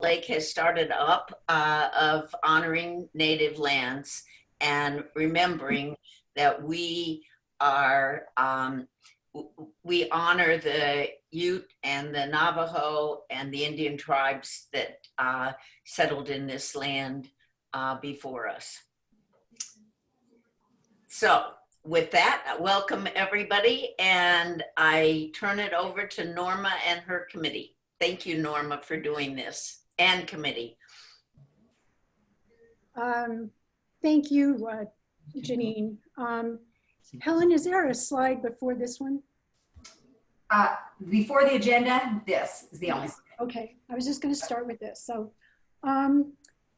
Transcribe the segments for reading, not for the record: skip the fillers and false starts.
Lake has started up of honoring native lands and remembering that we honor the Ute and the Navajo and the Indian tribes that settled in this land before us. So with that, welcome everybody, and I turn it over to Norma and her committee. Thank you, Norma, for doing this, and committee. Thank you, Janine. Helen, is there a slide before this one? Before the agenda, this is the only slide. Okay, I was just going to start with this. So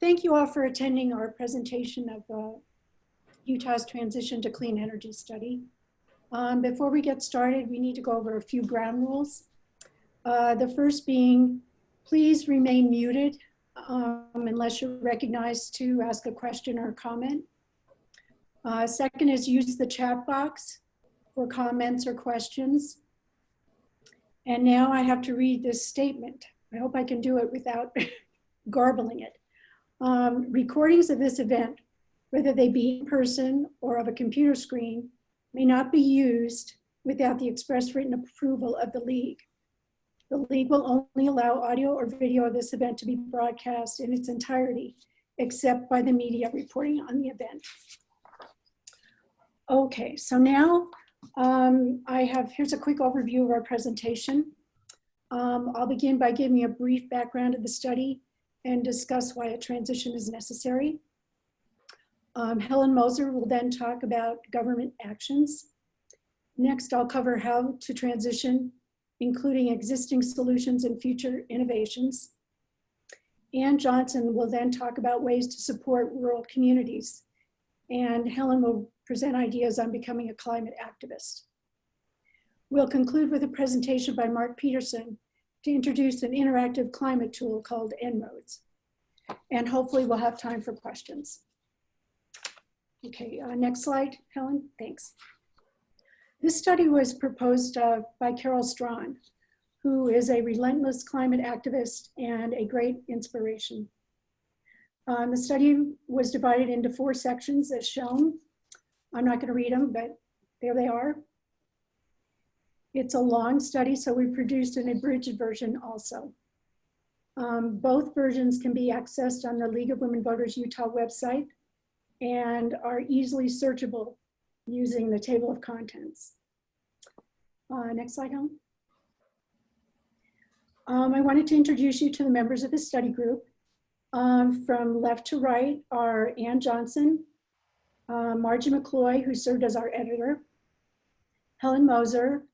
thank you all for attending our presentation of Utah's Transition to Clean Energy Study. Before we get started, we need to go over a few ground rules. The first being, please remain muted unless you're recognized to ask a question or a comment. Second is use the chat box for comments or questions. And now I have to read this statement. I hope I can do it without garbling it. Recordings of this event, whether they be in person or of a computer screen, may not be used without the express written approval of the League. The League will only allow audio or video of this event to be broadcast in its entirety, except by the media reporting on the event. Okay, so now here's a quick overview of our presentation. I'll begin by giving a brief background of the study and discuss why a transition is necessary. Helen Moser will then talk about government actions. Next, I'll cover how to transition, including existing solutions and future innovations. Ann Johnson will then talk about ways to support rural communities. And Helen will present ideas on becoming a climate activist. We'll conclude with a presentation by Mark Peterson to introduce an interactive climate tool called En-ROADS. And hopefully we'll have time for questions. Okay, next slide, Helen, thanks. This study was proposed by Carol Strawn, who is a relentless climate activist and a great inspiration. The study was divided into 4 sections as shown. I'm not going to read them, but there they are. It's a long study, so we produced an abridged version also. Both versions can be accessed on the League of Women Voters Utah website and are easily searchable using the table of contents. Next slide, Helen. I wanted to introduce you to the members of the study group. From left to right are Ann Johnson, Margie McCloy, who served as our editor, Helen Moser,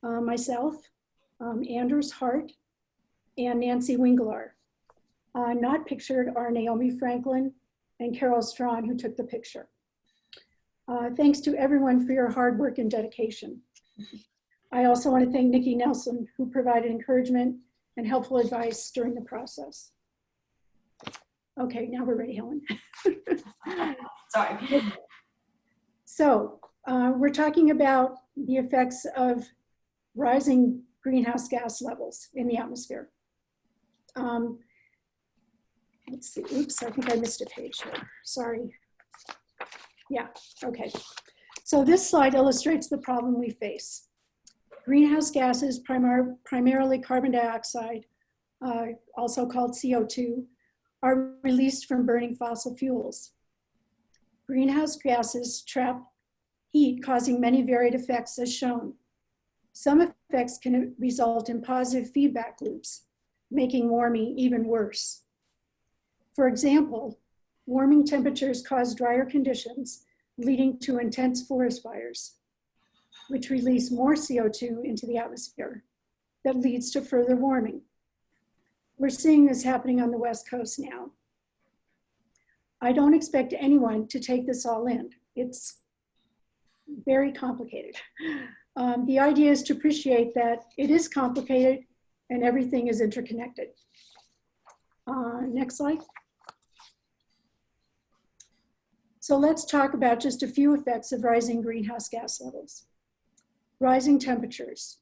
myself, Anders Hart, and Nancy Winglar. Not pictured are Naomi Franklin and Carol Strawn, who took the picture. Thanks to everyone for your hard work and dedication. I also want to thank Nikki Nelson, who provided encouragement and helpful advice during the process. Okay, now we're ready, Helen. Sorry. So we're talking about the effects of rising greenhouse gas levels in the atmosphere. Let's see, oops, I think I missed a page here, sorry. Yeah, okay. So this slide illustrates the problem we face. Greenhouse gases, primarily carbon dioxide, also called CO2, are released from burning fossil fuels. Greenhouse gases trap heat, causing many varied effects as shown. Some effects can result in positive feedback loops, making warming even worse. For example, warming temperatures cause drier conditions, leading to intense forest fires, which release more CO2 into the atmosphere that leads to further warming. We're seeing this happening on the West Coast now. I don't expect anyone to take this all in. It's very complicated. The idea is to appreciate that it is complicated and everything is interconnected. Next slide. So let's talk about just a few effects of rising greenhouse gas levels. Rising temperatures.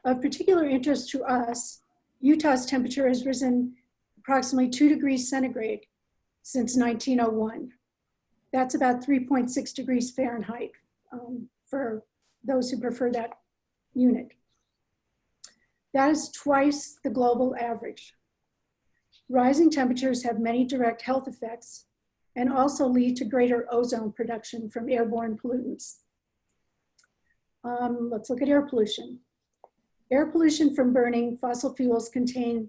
Of particular interest to us, Utah's temperature has risen approximately 2 degrees centigrade since 1901. That's about 3.6 degrees Fahrenheit for those who prefer that unit. That is twice the global average. Rising temperatures have many direct health effects and also lead to greater ozone production from airborne pollutants. Let's look at air pollution. Air pollution from burning fossil fuels contains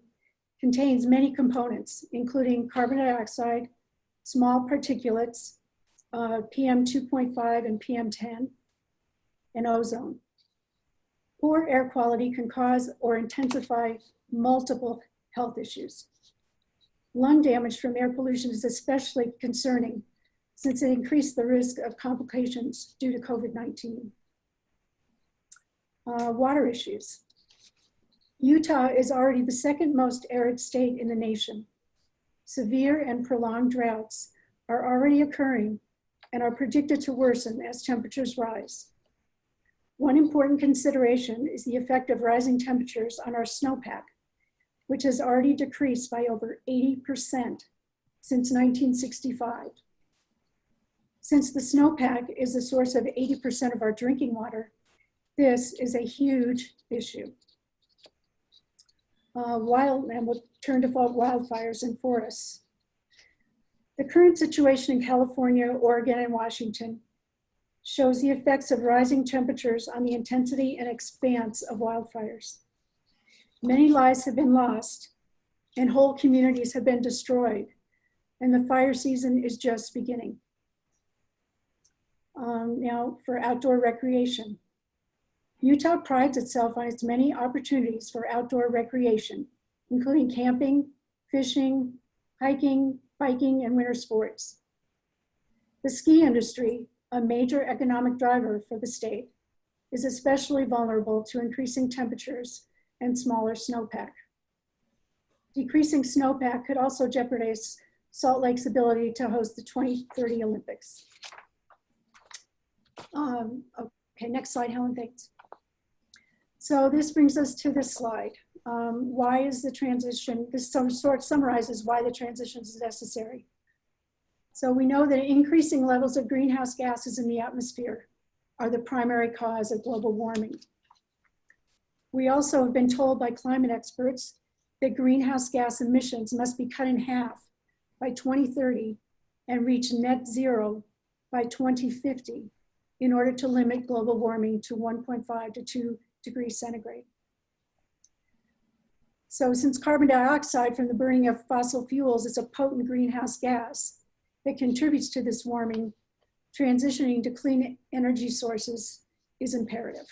many components, including carbon dioxide, small particulates, PM 2.5 and PM 10, and ozone. Poor air quality can cause or intensify multiple health issues. Lung damage from air pollution is especially concerning since it increased the risk of complications due to COVID-19. Water issues. Utah is already the second most arid state in the nation. Severe and prolonged droughts are already occurring and are predicted to worsen as temperatures rise. One important consideration is the effect of rising temperatures on our snowpack, which has already decreased by over 80% since 1965. Since the snowpack is the source of 80% of our drinking water, this is a huge issue. And we'll turn to wildfires and forests. The current situation in California, Oregon, and Washington shows the effects of rising temperatures on the intensity and expanse of wildfires. Many lives have been lost and whole communities have been destroyed, and the fire season is just beginning. Now for outdoor recreation. Utah prides itself on its many opportunities for outdoor recreation, including camping, fishing, hiking, biking, and winter sports. The ski industry, a major economic driver for the state, is especially vulnerable to increasing temperatures and smaller snowpack. Decreasing snowpack could also jeopardize Salt Lake's ability to host the 2030 Olympics. Okay, next slide, Helen, thanks. So this brings us to this slide. Why is the transition, this sort of summarizes why the transition is necessary. So we know that increasing levels of greenhouse gases in the atmosphere are the primary cause of global warming. We also have been told by climate experts that greenhouse gas emissions must be cut in half by 2030 and reach net zero by 2050 in order to limit global warming to 1.5 to 2 degrees centigrade. So since carbon dioxide from the burning of fossil fuels is a potent greenhouse gas that contributes to this warming, transitioning to clean energy sources is imperative.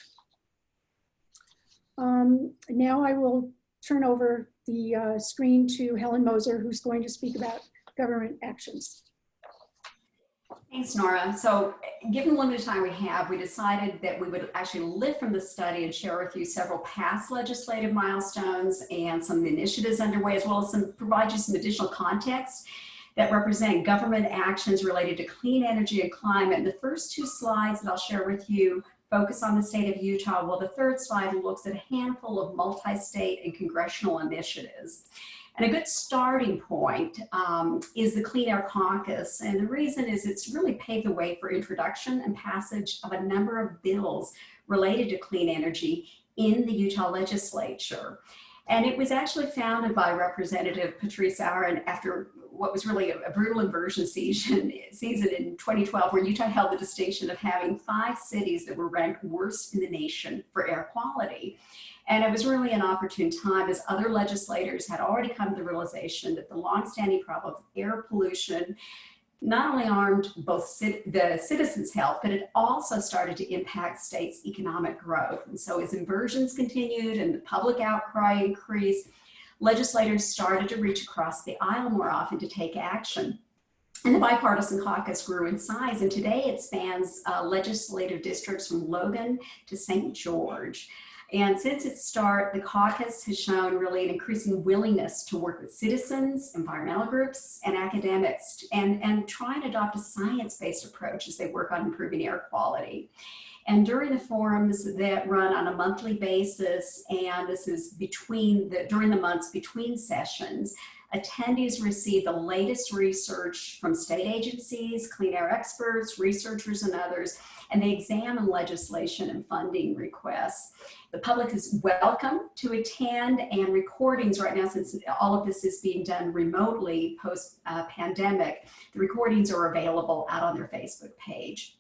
Now I will turn over the screen to Helen Moser, who's going to speak about government actions. Thanks, Nora. So given the limited time we have, we decided that we would actually lift from the study and share with you several past legislative milestones and some initiatives underway, as well as provide you some additional context that represent government actions related to clean energy and climate. And the first two slides that I'll share with you focus on the state of Utah, while the third slide looks at a handful of multi-state and congressional initiatives. And a good starting point is the Clean Air Caucus. And the reason is it's really paved the way for introduction and passage of a number of bills related to clean energy in the Utah legislature. And it was actually founded by Representative Patrice Aaron after what was really a brutal inversion season in 2012, where Utah held the distinction of having 5 cities that were ranked worst in the nation for air quality. And it was really an opportune time as other legislators had already come to the realization that the longstanding problem of air pollution not only harmed both the citizens' health, but it also started to impact states' economic growth. And so as inversions continued and the public outcry increased, legislators started to reach across the aisle more often to take action. And the bipartisan caucus grew in size, and today it spans legislative districts from Logan to St. George. And since its start, the caucus has shown really an increasing willingness to work with citizens, environmental groups, and academics, and try and adopt a science-based approach as they work on improving air quality. And during the forums that run on a monthly basis, and this is during the months between sessions, Attendees receive the latest research from state agencies, clean air experts, researchers, and others, and they examine legislation and funding requests. The public is welcome to attend, and recordings right now, since all of this is being done remotely post-pandemic, the recordings are available out on their Facebook page.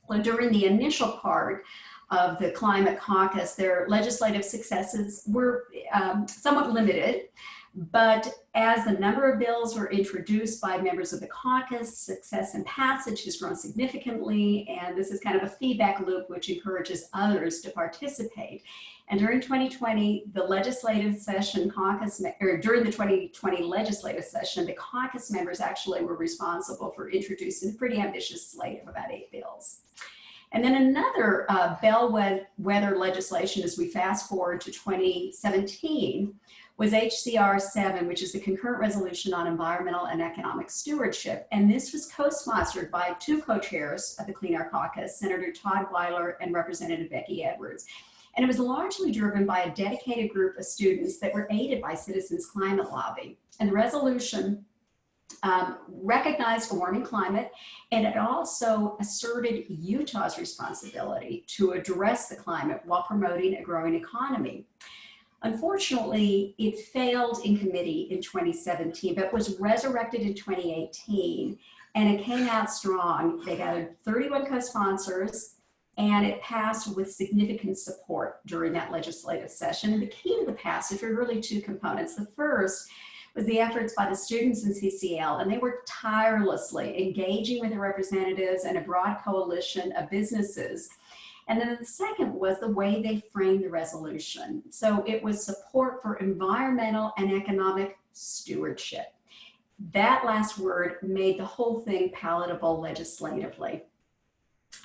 Well, during the initial part of the Climate Caucus, their legislative successes were somewhat limited, but as the number of bills were introduced by members of the caucus, success and passage has grown significantly, and this is kind of a feedback loop which encourages others to participate. And during 2020, the legislative session caucus, or during the 2020 legislative session, the caucus members actually were responsible for introducing a pretty ambitious slate of about 8 bills. And then another bellwether legislation as we fast forward to 2017 was HCR 7, which is the Concurrent Resolution on Environmental and Economic Stewardship. And this was co-sponsored by 2 co-chairs of the Clean Air Caucus, Senator Todd Weiler and Representative Becky Edwards. And it was largely driven by a dedicated group of students that were aided by Citizens Climate Lobby. And the resolution recognized a warming climate, and it also asserted Utah's responsibility to address the climate while promoting a growing economy. Unfortunately, it failed in committee in 2017, but was resurrected in 2018, and it came out strong. They gathered 31 co-sponsors, and it passed with significant support during that legislative session. And the key to the passage were really 2 components. The first was the efforts by the students in CCL, and they worked tirelessly engaging with the representatives and a broad coalition of businesses. And then the second was the way they framed the resolution. So it was support for environmental and economic stewardship. That last word made the whole thing palatable legislatively.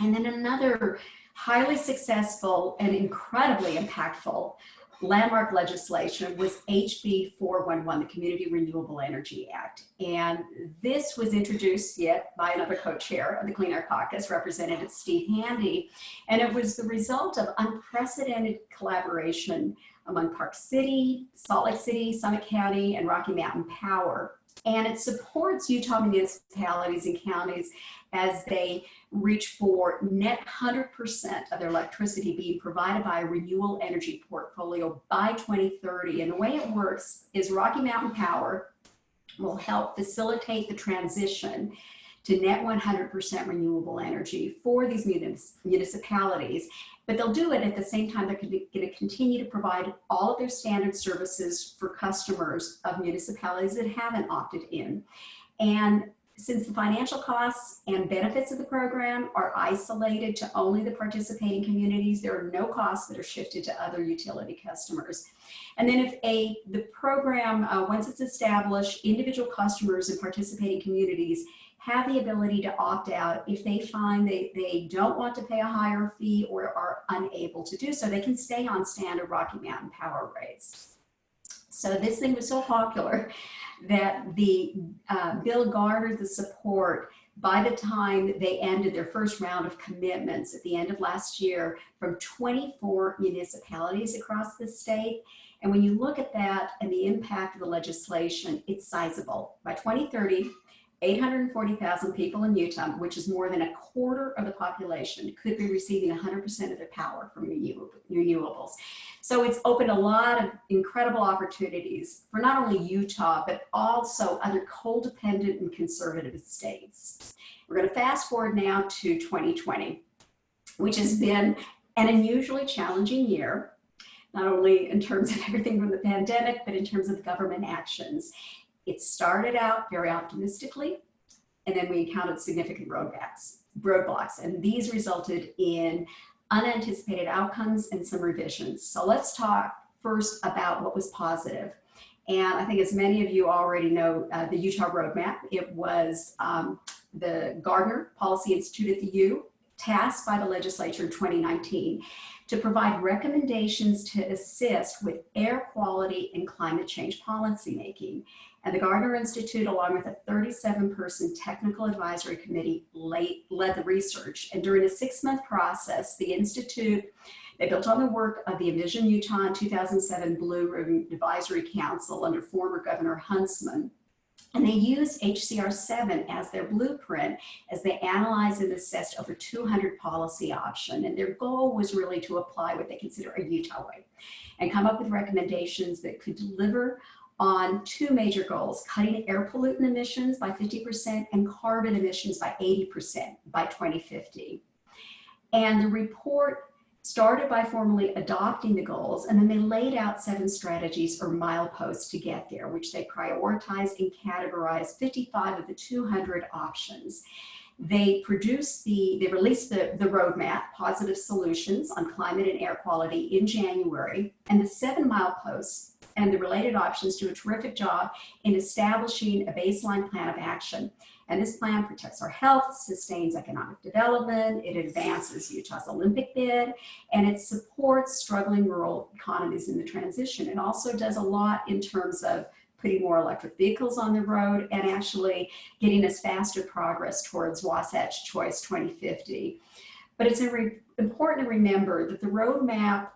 And then another highly successful and incredibly impactful landmark legislation was HB 411, the Community Renewable Energy Act. And this was introduced yet by another co-chair of the Clean Air Caucus, Representative Steve Handy. And it was the result of unprecedented collaboration among Park City, Salt Lake City, Summit County, and Rocky Mountain Power. And it supports Utah municipalities and counties as they reach for net 100% of their electricity being provided by a renewable energy portfolio by 2030. And the way it works is Rocky Mountain Power will help facilitate the transition to net 100% renewable energy for these municipalities. But they'll do it at the same time they're going to continue to provide all of their standard services for customers of municipalities that haven't opted in. And since the financial costs and benefits of the program are isolated to only the participating communities, there are no costs that are shifted to other utility customers. And then if the program, once it's established, individual customers and participating communities have the ability to opt out if they find they don't want to pay a higher fee or are unable to do so. They can stay on standard Rocky Mountain Power rates. So this thing was so popular that the bill garnered the support by the time they ended their first round of commitments at the end of last year from 24 municipalities across the state. And when you look at that and the impact of the legislation, it's sizable. By 2030, 840,000 people in Utah, which is more than a quarter of the population, could be receiving 100% of their power from renewables. So it's opened a lot of incredible opportunities for not only Utah, but also other coal-dependent and conservative states. We're going to fast forward now to 2020, which has been an unusually challenging year, not only in terms of everything from the pandemic, but in terms of government actions. It started out very optimistically, and then we encountered significant roadblocks, and these resulted in unanticipated outcomes and some revisions. So let's talk first about what was positive. And I think as many of you already know, the Utah Roadmap, it was the Gardner Policy Institute at the U, tasked by the legislature in 2019 to provide recommendations to assist with air quality and climate change policymaking. And the Gardner Institute, along with a 37-person technical advisory committee, led the research. And during a 6-month process, the Institute They built on the work of the Envision Utah 2007 Blue Ribbon Advisory Council under former Governor Huntsman. And they used HCR7 as their blueprint as they analyzed and assessed over 200 policy options. And their goal was really to apply what they consider a Utah way and come up with recommendations that could deliver on two major goals: cutting air pollutant emissions by 50% and carbon emissions by 80% by 2050. And the report started by formally adopting the goals, and then they laid out 7 strategies or mileposts to get there, which they prioritized and categorized 55 of the 200 options. They released the roadmap, Positive Solutions on Climate and Air Quality, in January, and the 7 mileposts and the related options do a terrific job in establishing a baseline plan of action. And this plan protects our health, sustains economic development, it advances Utah's Olympic bid, and it supports struggling rural economies in the transition. It also does a lot in terms of putting more electric vehicles on the road and actually getting us faster progress towards Wasatch Choice 2050. But it's important to remember that the roadmap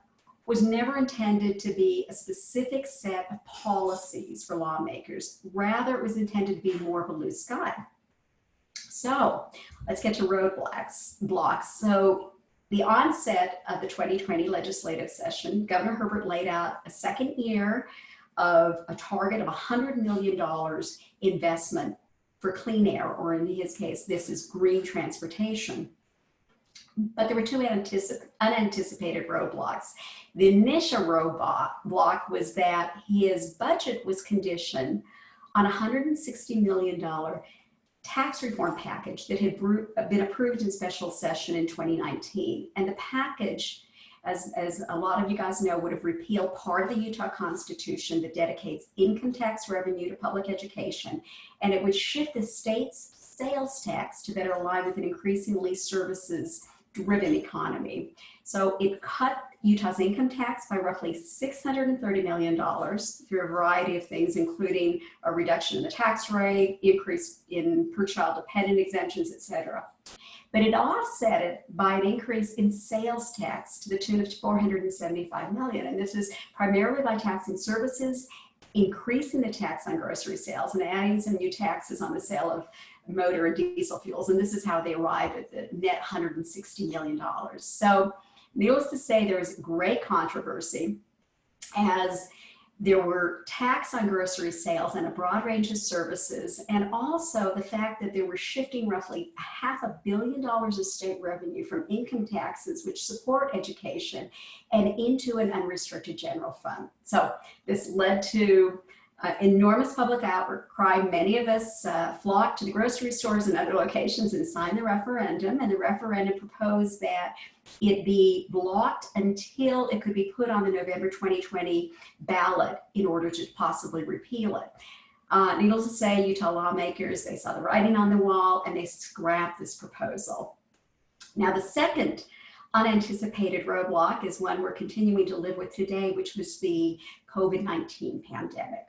was never intended to be a specific set of policies for lawmakers. Rather, it was intended to be more of a blue sky. So let's get to roadblocks. So the onset of the 2020 legislative session, Governor Herbert laid out a second year of a target of $100 million investment for clean air, or in his case, this is green transportation. But there were 2 unanticipated roadblocks. The initial roadblock was that his budget was conditioned on a $160 million tax reform package that had been approved in special session in 2019. And the package, as a lot of you guys know, would have repealed part of the Utah Constitution that dedicates income tax revenue to public education, and it would shift the state's sales tax to better align with an increasingly services-driven economy. So it cut Utah's income tax by roughly $630 million through a variety of things, including a reduction in the tax rate, increase in per-child dependent exemptions, et cetera. But it offset it by an increase in sales tax to the tune of $475 million. And this is primarily by taxing services, increasing the tax on grocery sales, and adding some new taxes on the sale of motor and diesel fuels. And this is how they arrived at the net $160 million. So needless to say, there was great controversy as there were tax on grocery sales and a broad range of services, and also the fact that they were shifting roughly $500 million of state revenue from income taxes, which support education, and into an unrestricted general fund. So this led to enormous public outcry. Many of us flocked to the grocery stores and other locations and signed the referendum, and the referendum proposed that it be blocked until it could be put on the November 2020 ballot in order to possibly repeal it. Needless to say, Utah lawmakers, they saw the writing on the wall and they scrapped this proposal. Now, the second unanticipated roadblock is one we're continuing to live with today, which was the COVID-19 pandemic.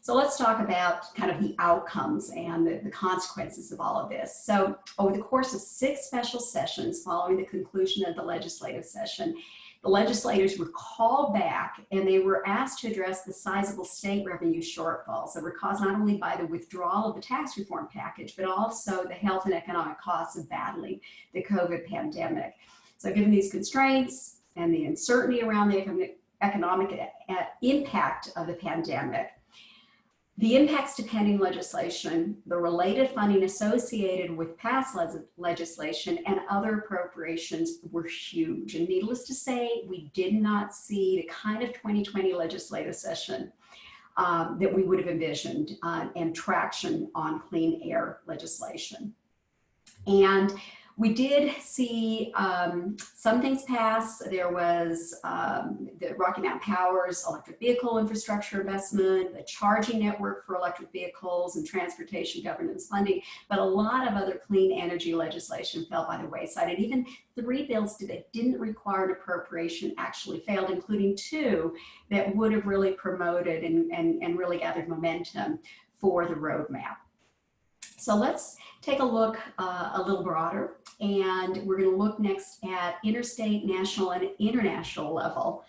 So let's talk about kind of the outcomes and the consequences of all of this. So over the course of 6 special sessions following the conclusion of the legislative session, the legislators were called back and they were asked to address the sizable state revenue shortfalls that were caused not only by the withdrawal of the tax reform package, but also the health and economic costs of battling the COVID pandemic. So given these constraints and the uncertainty around the economic impact of the pandemic, the impacts to pending legislation, the related funding associated with past legislation, and other appropriations were huge. And needless to say, we did not see the kind of 2020 legislative session that we would have envisioned and traction on clean air legislation. And we did see some things pass. There was the Rocky Mountain Power's electric vehicle infrastructure investment, the charging network for electric vehicles, and transportation governance funding. But a lot of other clean energy legislation fell by the wayside. And even 3 bills that didn't require an appropriation actually failed, including 2 that would have really promoted and really gathered momentum for the roadmap. So let's take a look a little broader, and we're going to look next at interstate, national, and international level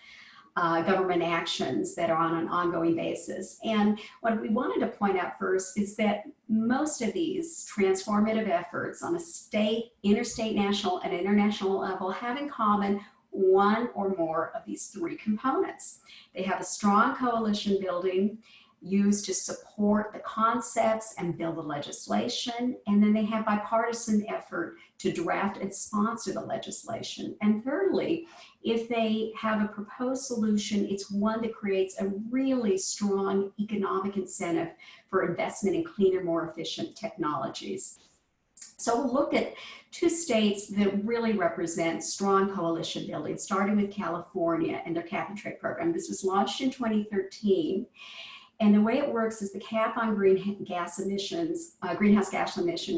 government actions that are on an ongoing basis. And what we wanted to point out first is that most of these transformative efforts on a state, interstate, national, and international level have in common one or more of these three components. They have a strong coalition building used to support the concepts and build the legislation, and then they have bipartisan effort to draft and sponsor the legislation. And thirdly, if they have a proposed solution, it's one that creates a really strong economic incentive for investment in cleaner, more efficient technologies. So we'll look at two states that really represent strong coalition building, starting with California and their cap and trade program. This was launched in 2013. And the way it works is the cap on greenhouse gas emissions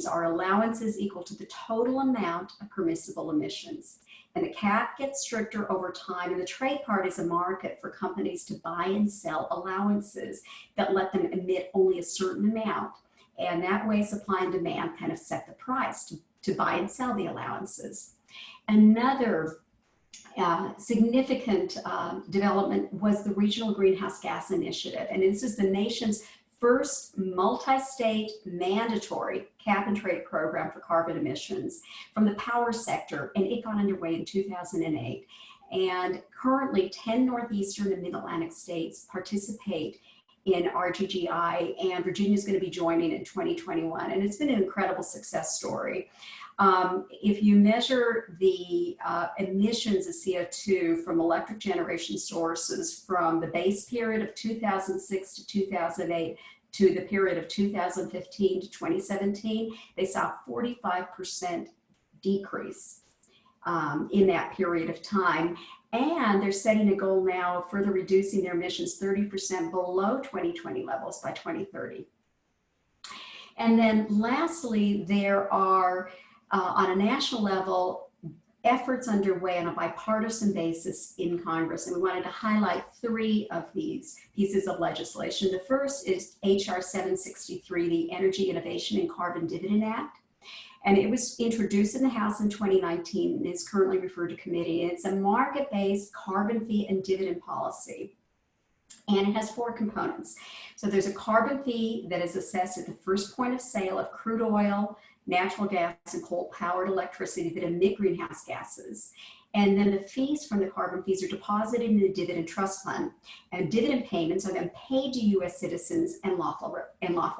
are allowances equal to the total amount of permissible emissions. And the cap gets stricter over time, and the trade part is a market for companies to buy and sell allowances that let them emit only a certain amount. And that way supply and demand kind of set the price to buy and sell the allowances. Another significant development was the Regional Greenhouse Gas Initiative. And this is the nation's first multi-state mandatory cap and trade program for carbon emissions from the power sector, and it got underway in 2008. And currently 10 Northeastern and Mid-Atlantic states participate in RGGI, and Virginia is going to be joining in 2021. And it's been an incredible success story. If you measure the emissions of CO2 from electric generation sources from the base period of 2006 to 2008 to the period of 2015 to 2017, they saw a 45% decrease in that period of time. And they're setting a goal now of further reducing their emissions 30% below 2020 levels by 2030. And then lastly, there are on a national level, efforts underway on a bipartisan basis in Congress. And we wanted to highlight three of these pieces of legislation. The first is HR 763, the Energy Innovation and Carbon Dividend Act. And it was introduced in the House in 2019 and is currently referred to committee. And it's a market-based carbon fee and dividend policy. And it has four components. So there's a carbon fee that is assessed at the first point of sale of crude oil, natural gas, and coal-powered electricity that emit greenhouse gases. And then the fees from the carbon fees are deposited in the dividend trust fund, and dividend payments are then paid to U.S. citizens and lawful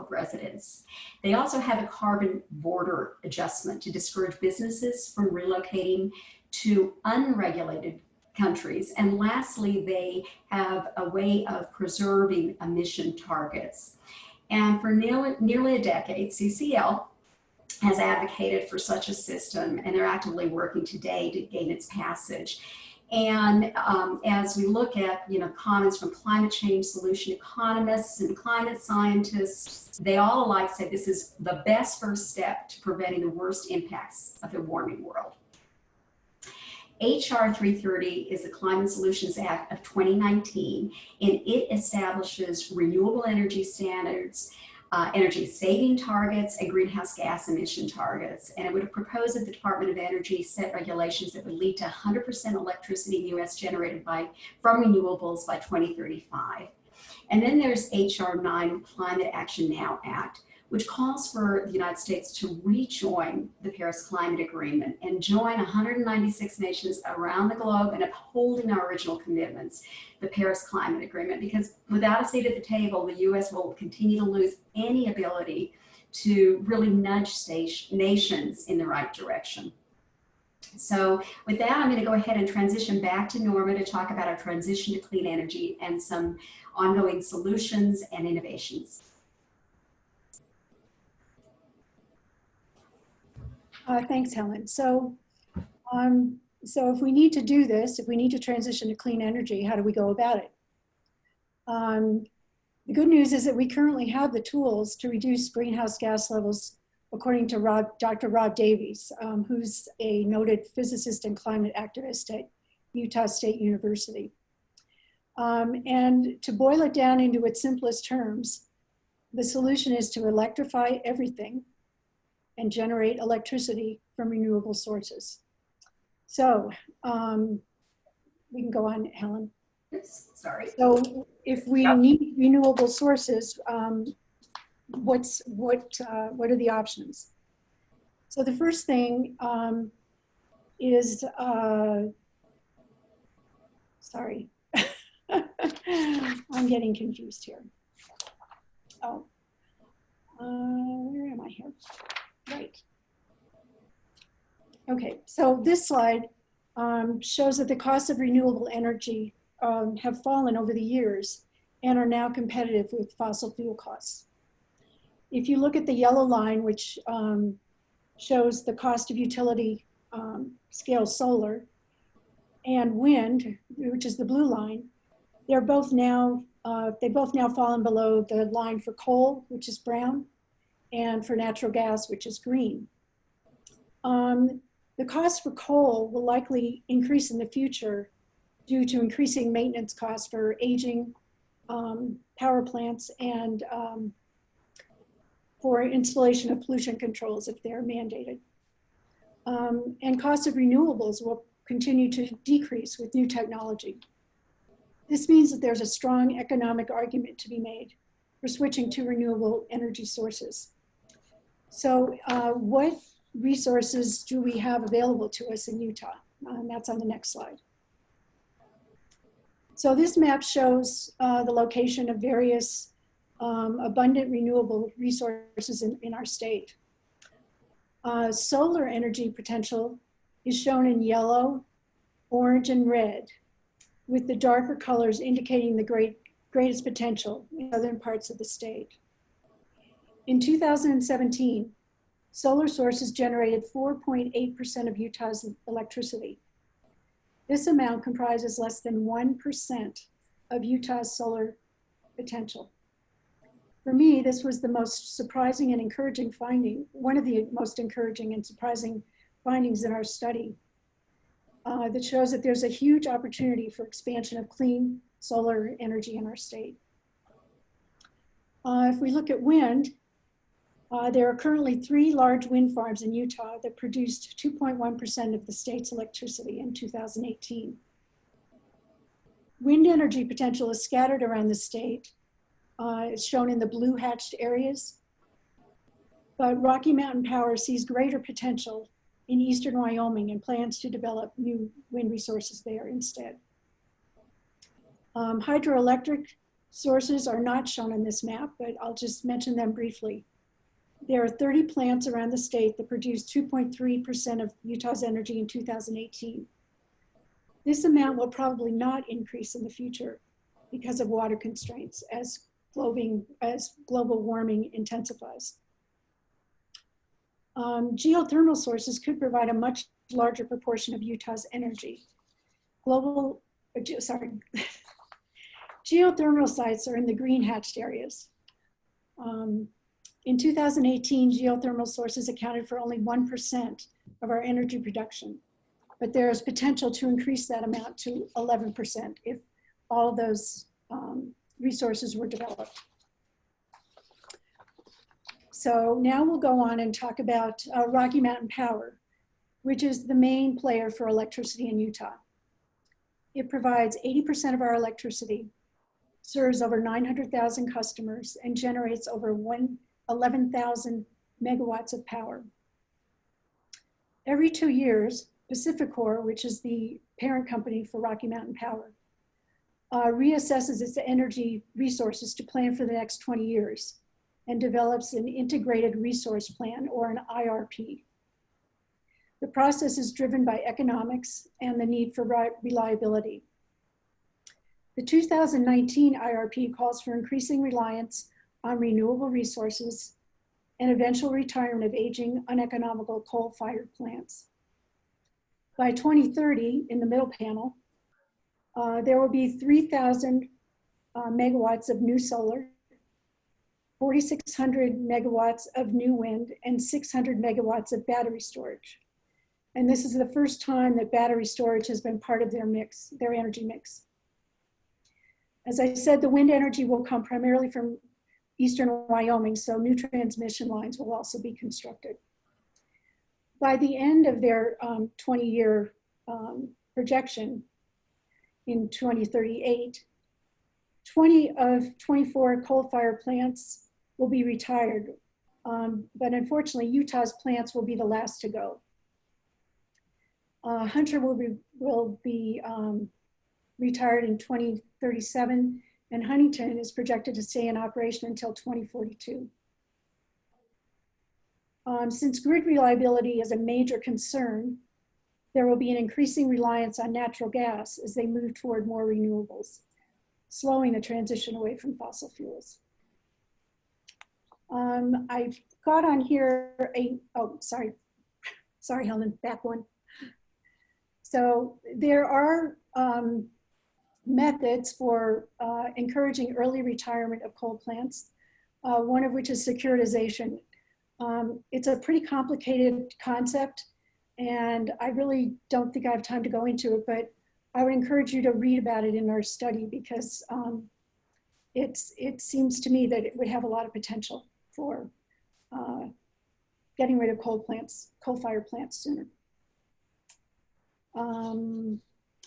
residents. They also have a carbon border adjustment to discourage businesses from relocating to unregulated countries. And lastly, they have a way of preserving emission targets. And for nearly a decade, CCL has advocated for such a system, and they're actively working today to gain its passage. And as we look at comments from climate change solution economists and climate scientists, they all alike say this is the best first step to preventing the worst impacts of the warming world. HR 330 is the Climate Solutions Act of 2019, and it establishes renewable energy standards, energy saving targets, and greenhouse gas emission targets. And it would propose that the Department of Energy set regulations that would lead to 100% electricity in the US generated from renewables by 2035. And then there's HR 9, Climate Action Now Act, which calls for the United States to rejoin the Paris Climate Agreement and join 196 nations around the globe in upholding our original commitments, the Paris Climate Agreement, because without a seat at the table, the US will continue to lose any ability to really nudge nations in the right direction. So with that, I'm going to go ahead and transition back to Norma to talk about our transition to clean energy and some ongoing solutions and innovations. Thanks, Helen. So if we need to do this, if we need to transition to clean energy, how do we go about it? The good news is that we currently have the tools to reduce greenhouse gas levels, according to Dr. Rob Davies, who's a noted physicist and climate activist at Utah State University. And to boil it down into its simplest terms, the solution is to electrify everything and generate electricity from renewable sources. So we can go on, Helen. Oops, sorry. So if we need renewable sources, what are the options? So the first thing is, sorry, I'm getting confused here. Oh, where am I here? Right. Okay, so this slide shows that the cost of renewable energy have fallen over the years and are now competitive with fossil fuel costs. If you look at the yellow line, which shows the cost of utility scale solar, and wind, which is the blue line, they're both now, they both now fallen below the line for coal, which is brown, and for natural gas, which is green. The cost for coal will likely increase in the future due to increasing maintenance costs for aging power plants and for installation of pollution controls if they're mandated. And cost of renewables will continue to decrease with new technology. This means that there's a strong economic argument to be made for switching to renewable energy sources. So what resources do we have available to us in Utah? And that's on the next slide. So this map shows the location of various abundant renewable resources in our state. Solar energy potential is shown in yellow, orange, and red, with the darker colors indicating the greatest potential in southern parts of the state. In 2017, solar sources generated 4.8% of Utah's electricity. This amount comprises less than 1% of Utah's solar potential. For me, this was the most surprising and encouraging finding, one of the most encouraging and surprising findings in our study that shows that there's a huge opportunity for expansion of clean solar energy in our state. If we look at wind, there are currently 3 large wind farms in Utah that produced 2.1% of the state's electricity in 2018. Wind energy potential is scattered around the state. It's shown in the blue hatched areas, but Rocky Mountain Power sees greater potential in eastern Wyoming and plans to develop new wind resources there instead. Hydroelectric sources are not shown in this map, but I'll just mention them briefly. There are 30 plants around the state that produced 2.3% of Utah's energy in 2018. This amount will probably not increase in the future because of water constraints as global warming intensifies. Geothermal sources could provide a much larger proportion of Utah's energy. Geothermal sites are in the green hatched areas. In 2018, geothermal sources accounted for only 1% of our energy production, but there is potential to increase that amount to 11% if all of those resources were developed. So now we'll go on and talk about Rocky Mountain Power, which is the main player for electricity in Utah. It provides 80% of our electricity, serves over 900,000 customers, and generates over 11,000 megawatts of power. Every 2 years, PacifiCorp, which is the parent company for Rocky Mountain Power, reassesses its energy resources to plan for the next 20 years and develops an integrated resource plan, or an IRP. The process is driven by economics and the need for reliability. The 2019 IRP calls for increasing reliance on renewable resources and eventual retirement of aging, uneconomical coal-fired plants. By 2030, in the middle panel, there will be 3,000 megawatts of new solar, 4,600 megawatts of new wind, and 600 megawatts of battery storage. And this is the first time that battery storage has been part of their mix, their energy mix. As I said, the wind energy will come primarily from eastern Wyoming, so new transmission lines will also be constructed. by the end of their 20-year projection in 2038, 20 of 24 coal-fired plants will be retired. But unfortunately, Utah's plants will be the last to go. Hunter will be retired in 2037, and Huntington is projected to stay in operation until 2042. Since grid reliability is a major concern, there will be an increasing reliance on natural gas as they move toward more renewables, slowing the transition away from fossil fuels. I've got on here sorry, Helen, back one. So there are methods for encouraging early retirement of coal plants, one of which is securitization. It's a pretty complicated concept, and I really don't think I have time to go into it, but I would encourage you to read about it in our study because it seems to me that it would have a lot of potential for getting rid of coal-fired plants sooner.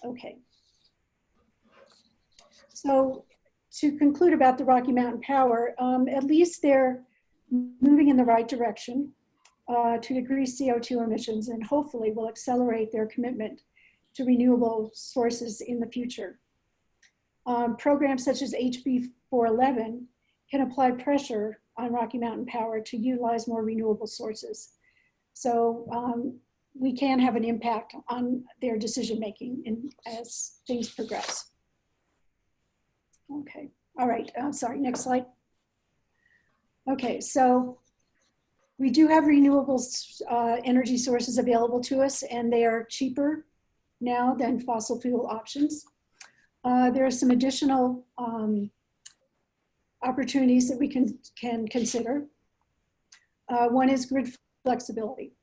Okay. So to conclude about the Rocky Mountain Power, at least they're moving in the right direction to decrease CO2 emissions, and hopefully will accelerate their commitment to renewable sources in the future. Programs such as HB 411 can apply pressure on Rocky Mountain Power to utilize more renewable sources. So we can have an impact on their decision-making as things progress. Okay, all right, sorry, next slide. Okay, so we do have renewables energy sources available to us, and they are cheaper now than fossil fuel options. There are some additional opportunities that we can consider. One is grid flexibility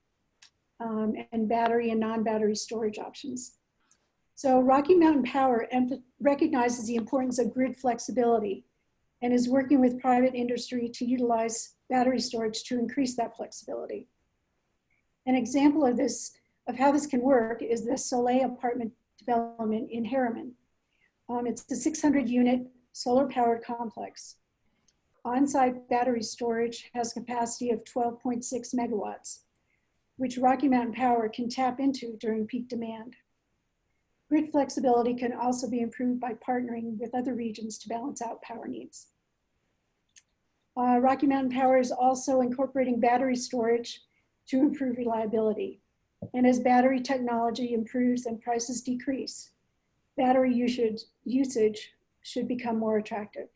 and battery and non-battery storage options. So Rocky Mountain Power recognizes the importance of grid flexibility and is working with private industry to utilize battery storage to increase that flexibility. An example of this, of how this can work, is the Soleil apartment development in Harriman. It's a 600-unit solar-powered complex. On-site battery storage has capacity of 12.6 megawatts, which Rocky Mountain Power can tap into during peak demand. Grid flexibility can also be improved by partnering with other regions to balance out power needs. Rocky Mountain Power is also incorporating battery storage to improve reliability. And as battery technology improves and prices decrease, battery usage should become more attractive.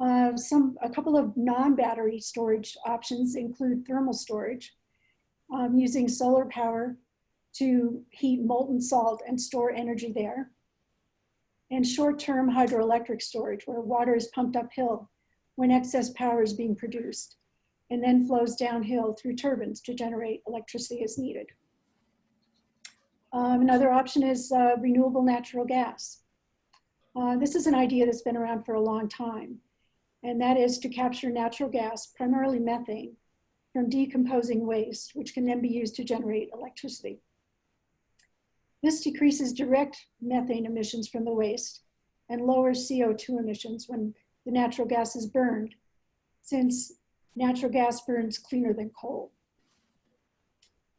A couple of non-battery storage options include thermal storage, using solar power to heat molten salt and store energy there, and short-term hydroelectric storage, where water is pumped uphill when excess power is being produced, and then flows downhill through turbines to generate electricity as needed. Another option is renewable natural gas. This is an idea that's been around for a long time, and that is to capture natural gas, primarily methane, from decomposing waste, which can then be used to generate electricity. This decreases direct methane emissions from the waste and lowers CO2 emissions when the natural gas is burned, since natural gas burns cleaner than coal.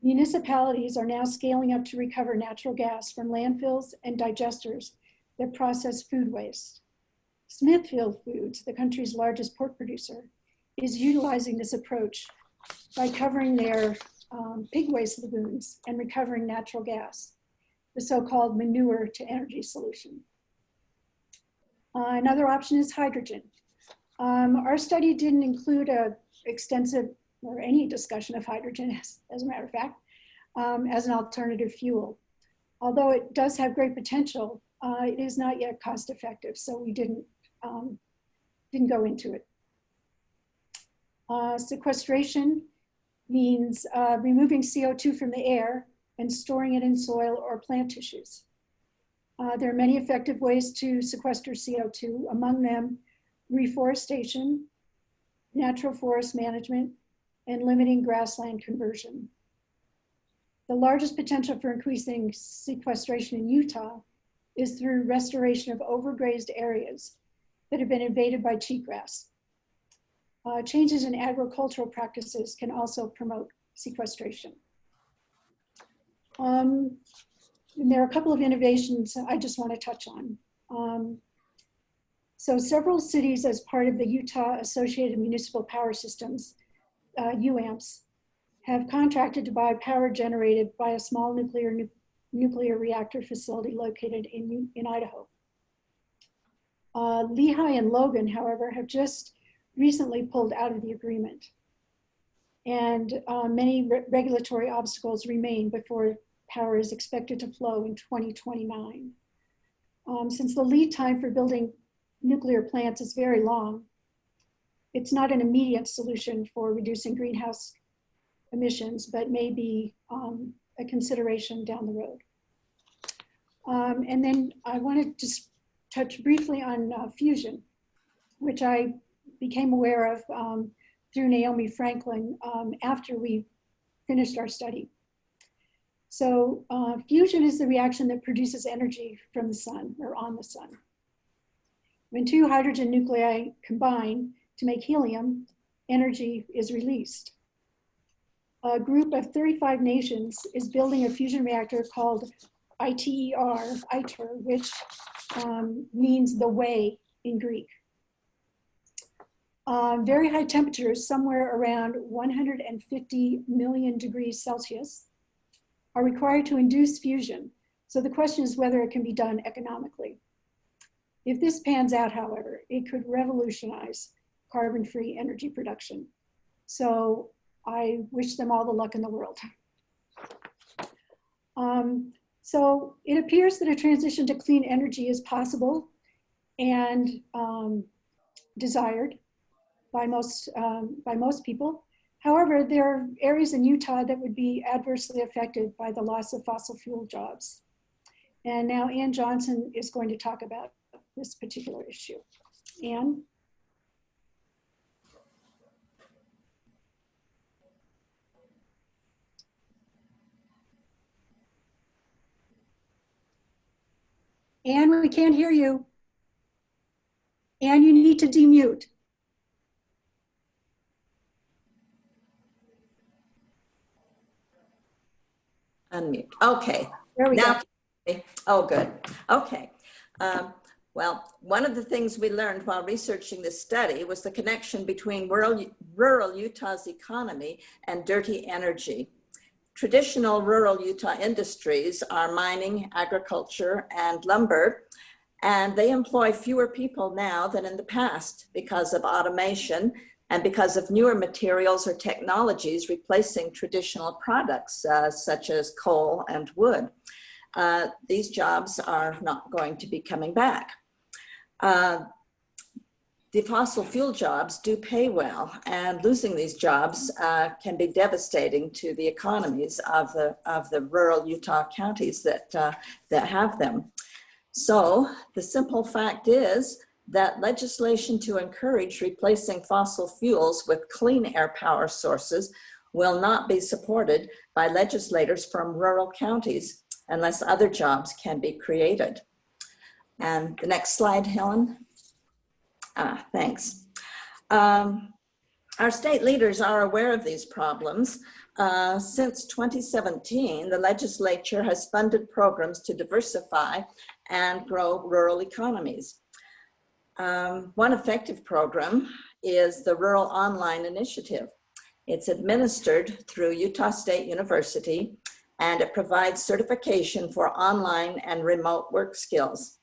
Municipalities are now scaling up to recover natural gas from landfills and digesters that process food waste. Smithfield Foods, the country's largest pork producer, is utilizing this approach by covering their pig waste lagoons and recovering natural gas, the so-called manure to energy solution. Another option is hydrogen. Our study didn't include an extensive or any discussion of hydrogen, as a matter of fact, as an alternative fuel. Although it does have great potential, it is not yet cost effective, so we didn't go into it. Sequestration means removing CO2 from the air and storing it in soil or plant tissues. There are many effective ways to sequester CO2, among them reforestation, natural forest management, and limiting grassland conversion. The largest potential for increasing sequestration in Utah is through restoration of overgrazed areas that have been invaded by cheatgrass. Changes in agricultural practices can also promote sequestration. And there are a couple of innovations I just want to touch on. So several cities, as part of the Utah Associated Municipal Power Systems, UAMPS, have contracted to buy power generated by a small nuclear reactor facility located in Idaho. Lehigh and Logan, however, have just recently pulled out of the agreement. And many regulatory obstacles remain before power is expected to flow in 2029. Since the lead time for building nuclear plants is very long, it's not an immediate solution for reducing greenhouse emissions, but may be a consideration down the road. And then I want to just touch briefly on fusion, which I became aware of through Naomi Franklin after we finished our study. So fusion is the reaction that produces energy from the sun or on the sun. When two hydrogen nuclei combine to make helium, energy is released. A group of 35 nations is building a fusion reactor called ITER, which means the way in Greek. Very high temperatures, somewhere around 150 million degrees Celsius, are required to induce fusion. So the question is whether it can be done economically. If this pans out, however, it could revolutionize carbon-free energy production. So I wish them all the luck in the world. So it appears that a transition to clean energy is possible and desired by most people. However, there are areas in Utah that would be adversely affected by the loss of fossil fuel jobs. And now Ann Johnson is going to talk about this particular issue. Ann? Ann, we can't hear you. Ann, you need to demute. Unmute. Okay. There we Now, go. oh, good. Okay. Well, one of the things we learned while researching this study was the connection between rural Utah's economy and dirty energy. Traditional rural Utah industries are mining, agriculture, and lumber, and they employ fewer people now than in the past because of automation and because of newer materials or technologies replacing traditional products such as coal and wood. These jobs are not going to be coming back. The fossil fuel jobs do pay well, and losing these jobs can be devastating to the economies of the rural Utah counties that have them. So the simple fact is that legislation to encourage replacing fossil fuels with clean air power sources will not be supported by legislators from rural counties unless other jobs can be created. And the next slide, Helen. Thanks. Our state leaders are aware of these problems. Since 2017, the legislature has funded programs to diversify and grow rural economies. One effective program is the Rural Online Initiative. It's administered through Utah State University, and it provides certification for online and remote work skills.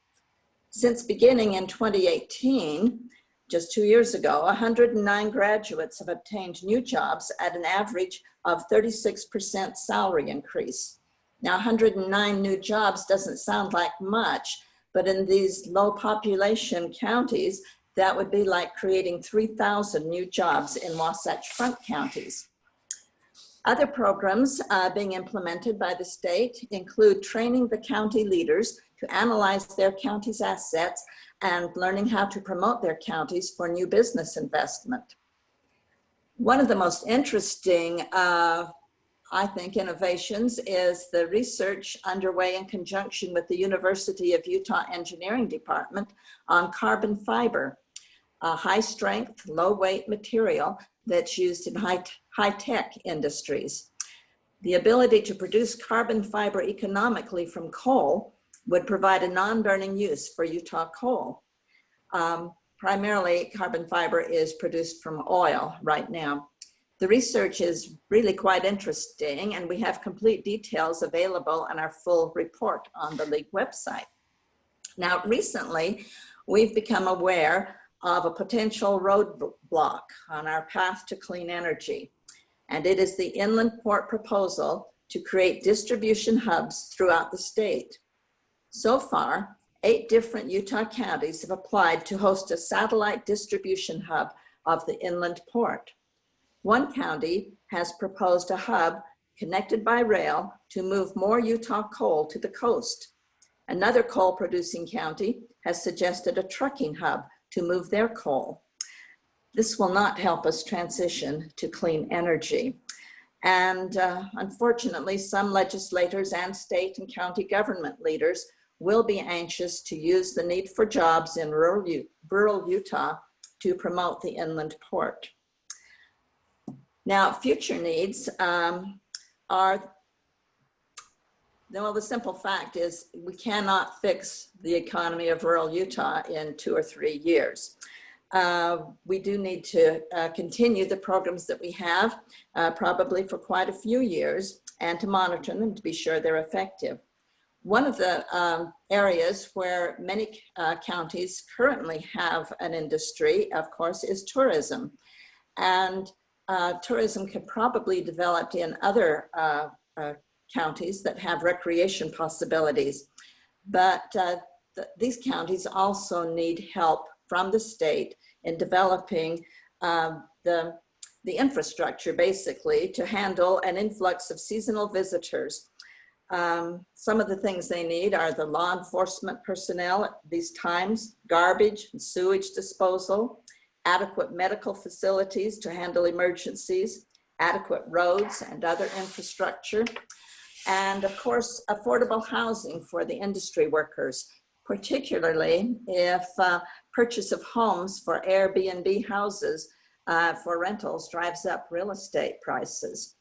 Since beginning in 2018, just 2 years ago, 109 graduates have obtained new jobs at an average of 36% salary increase. Now, 109 new jobs doesn't sound like much, but in these low population counties, that would be like creating 3,000 new jobs in Wasatch Front counties. Other programs being implemented by the state include training the county leaders to analyze their county's assets and learning how to promote their counties for new business investment. One of the most interesting I think, innovations is the research underway in conjunction with the University of Utah Engineering Department on carbon fiber, a high-strength, low-weight material that's used in high-tech industries. The ability to produce carbon fiber economically from coal would provide a non-burning use for Utah coal. Primarily, carbon fiber is produced from oil right now. The research is really quite interesting, and we have complete details available in our full report on the League website. Now, recently, we've become aware of a potential roadblock on our path to clean energy, and it is the inland port proposal to create distribution hubs throughout the state. So far, 8 different Utah counties have applied to host a satellite distribution hub of the inland port. One county has proposed a hub connected by rail to move more Utah coal to the coast. Another coal-producing county has suggested a trucking hub to move their coal. This will not help us transition to clean energy. And unfortunately, some legislators and state and county government leaders will be anxious to use the need for jobs in rural Utah to promote the inland port. Now, future needs are, well, the simple fact is we cannot fix the economy of rural Utah in 2 or 3 years. We do need to continue the programs that we have, probably for quite a few years, and to monitor them to be sure they're effective. One of the areas where many counties currently have an industry, of course, is tourism. And tourism could probably be developed in other counties that have recreation possibilities. But these counties also need help from the state in developing the infrastructure, basically, to handle an influx of seasonal visitors. Some of the things they need are the law enforcement personnel at these times, garbage and sewage disposal, adequate medical facilities to handle emergencies, adequate roads and other infrastructure, and of course, affordable housing for the industry workers, particularly if purchase of homes for Airbnb houses for rentals drives up real estate prices.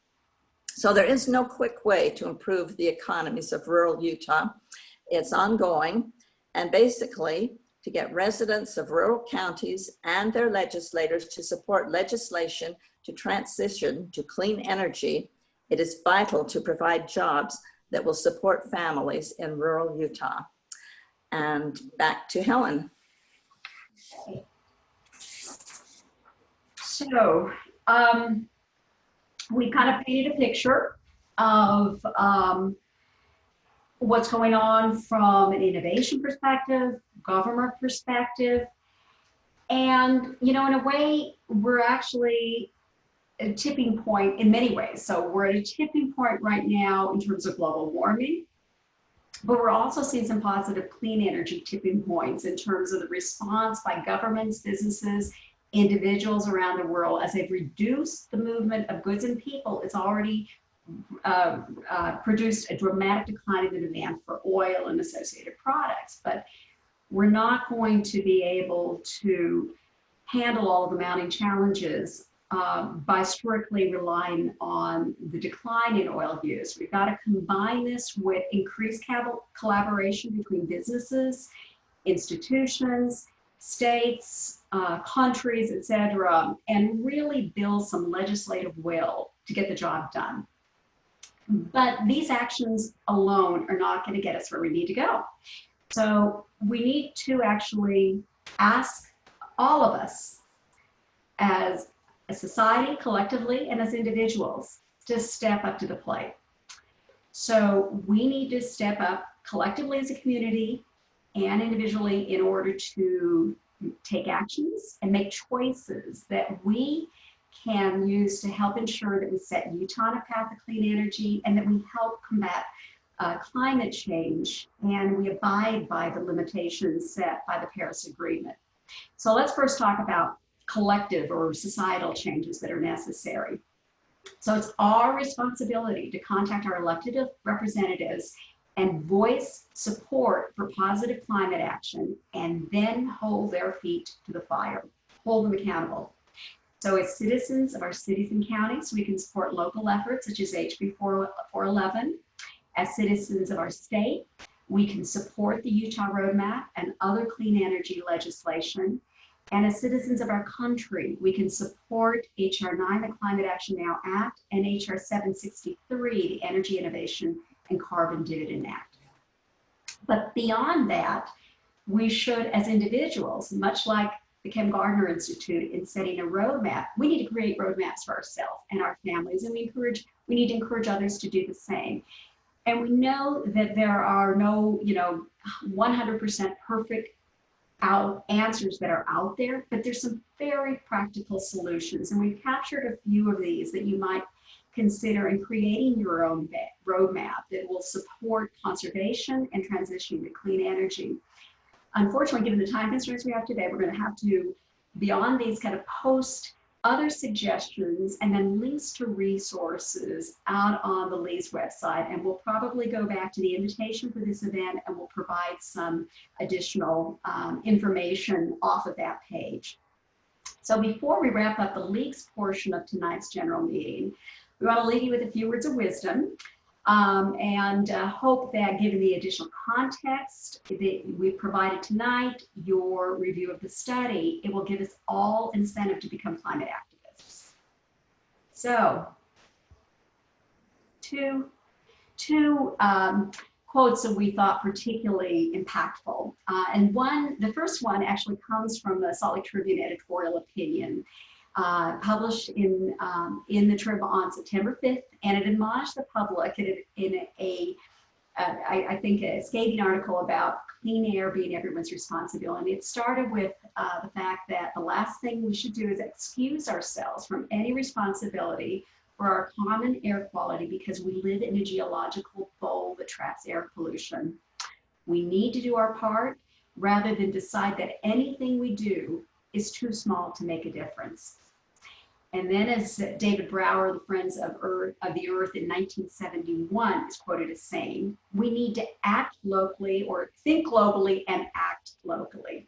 So there is no quick way to improve the economies of rural Utah. It's ongoing, and basically, to get residents of rural counties and their legislators to support legislation to transition to clean energy, it is vital to provide jobs that will support families in rural Utah. And back to Helen. So we kind of painted a picture of what's going on from an innovation perspective, government perspective. And, you know, in a way, we're actually a tipping point in many ways. So we're at a tipping point right now in terms of global warming, but we're also seeing some positive clean energy tipping points in terms of the response by governments, businesses, individuals around the world as they've reduced the movement of goods and people. It's already produced a dramatic decline in the demand for oil and associated products, but we're not going to be able to handle all of the mounting challenges by strictly relying on the decline in oil use. We've got to combine this with increased collaboration between businesses, institutions, states, countries, et cetera, and really build some legislative will to get the job done. But these actions alone are not going to get us where we need to go. So we need to actually ask all of us as a society, collectively, and as individuals to step up to the plate. So we need to step up collectively as a community and individually in order to take actions and make choices that we can use to help ensure that we set Utah on a path of clean energy and that we help combat climate change and we abide by the limitations set by the Paris Agreement. So let's first talk about collective or societal changes that are necessary. So it's our responsibility to contact our elected representatives and voice support for positive climate action, and then hold their feet to the fire, hold them accountable. So as citizens of our cities and counties, we can support local efforts such as HB 411. As citizens of our state, we can support the Utah Roadmap and other clean energy legislation. And as citizens of our country, we can support HR 9, the Climate Action Now Act, and HR 763, the Energy Innovation and Carbon Dividend Act. But beyond that, we should, as individuals, much like the Kem Gardner Institute in setting a roadmap, we need to create roadmaps for ourselves and our families, and we need to encourage others to do the same. And we know that there are no, 100% perfect answers that are out there, but there's some very practical solutions. And we've captured a few of these that you might consider in creating your own roadmap that will support conservation and transition to clean energy. Unfortunately, given the time constraints we have today, we're going to have to, beyond these, kind of post other suggestions and then links to resources out on the LEES website. And we'll probably go back to the invitation for this event, and we'll provide some additional information off of that page. So before we wrap up the leaks portion of tonight's general meeting, we want to leave you with a few words of wisdom. And hope that given the additional context that we've provided tonight, your review of the study, it will give us all incentive to become climate activists. So, two quotes that we thought particularly impactful. And the first one actually comes from the Salt Lake Tribune editorial opinion. Published in the Trib on September 5th, and it admonished the public in I think a scathing article about clean air being everyone's responsibility. It started with the fact that the last thing we should do is excuse ourselves from any responsibility for our common air quality because we live in a geological bowl that traps air pollution. We need to do our part rather than decide that anything we do is too small to make a difference. And then, as David Brower, the Friends of the Earth in 1971 is quoted as saying, we need to act locally, or think globally and act locally.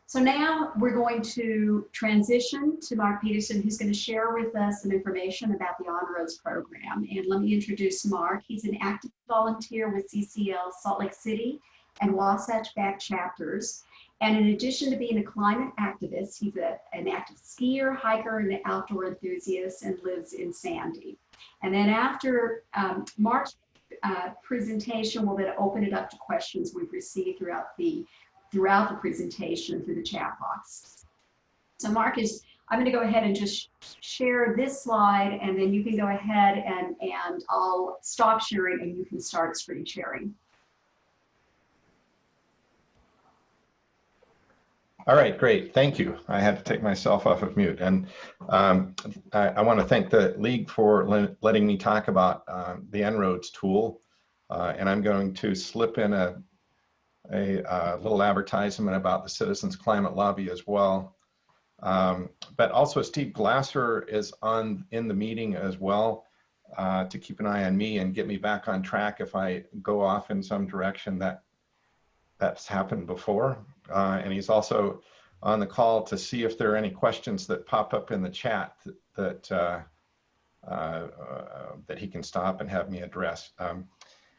So now we're going to transition to Mark Peterson, who's going to share with us some information about the On-Roads program. And let me introduce Mark. He's an active volunteer with CCL Salt Lake City and Wasatch Back chapters. And in addition to being a climate activist, he's an active skier, hiker, and outdoor enthusiast, and lives in Sandy. And then after Mark's presentation, we'll then open it up to questions we've received throughout the presentation through the chat box. So Mark I'm going to go ahead and just share this slide, and then you can go ahead and I'll stop sharing and you can start screen sharing. All right, great, thank you. I had to take myself off of mute. And I want to thank the League for letting me talk about the En-ROADS tool. And I'm going to slip in a little advertisement about the Citizens Climate Lobby as well. But also Steve Glasser is in the meeting as well to keep an eye on me and get me back on track if I go off in some direction that's happened before. And he's also on the call to see if there are any questions that pop up in the chat that he can stop and have me address.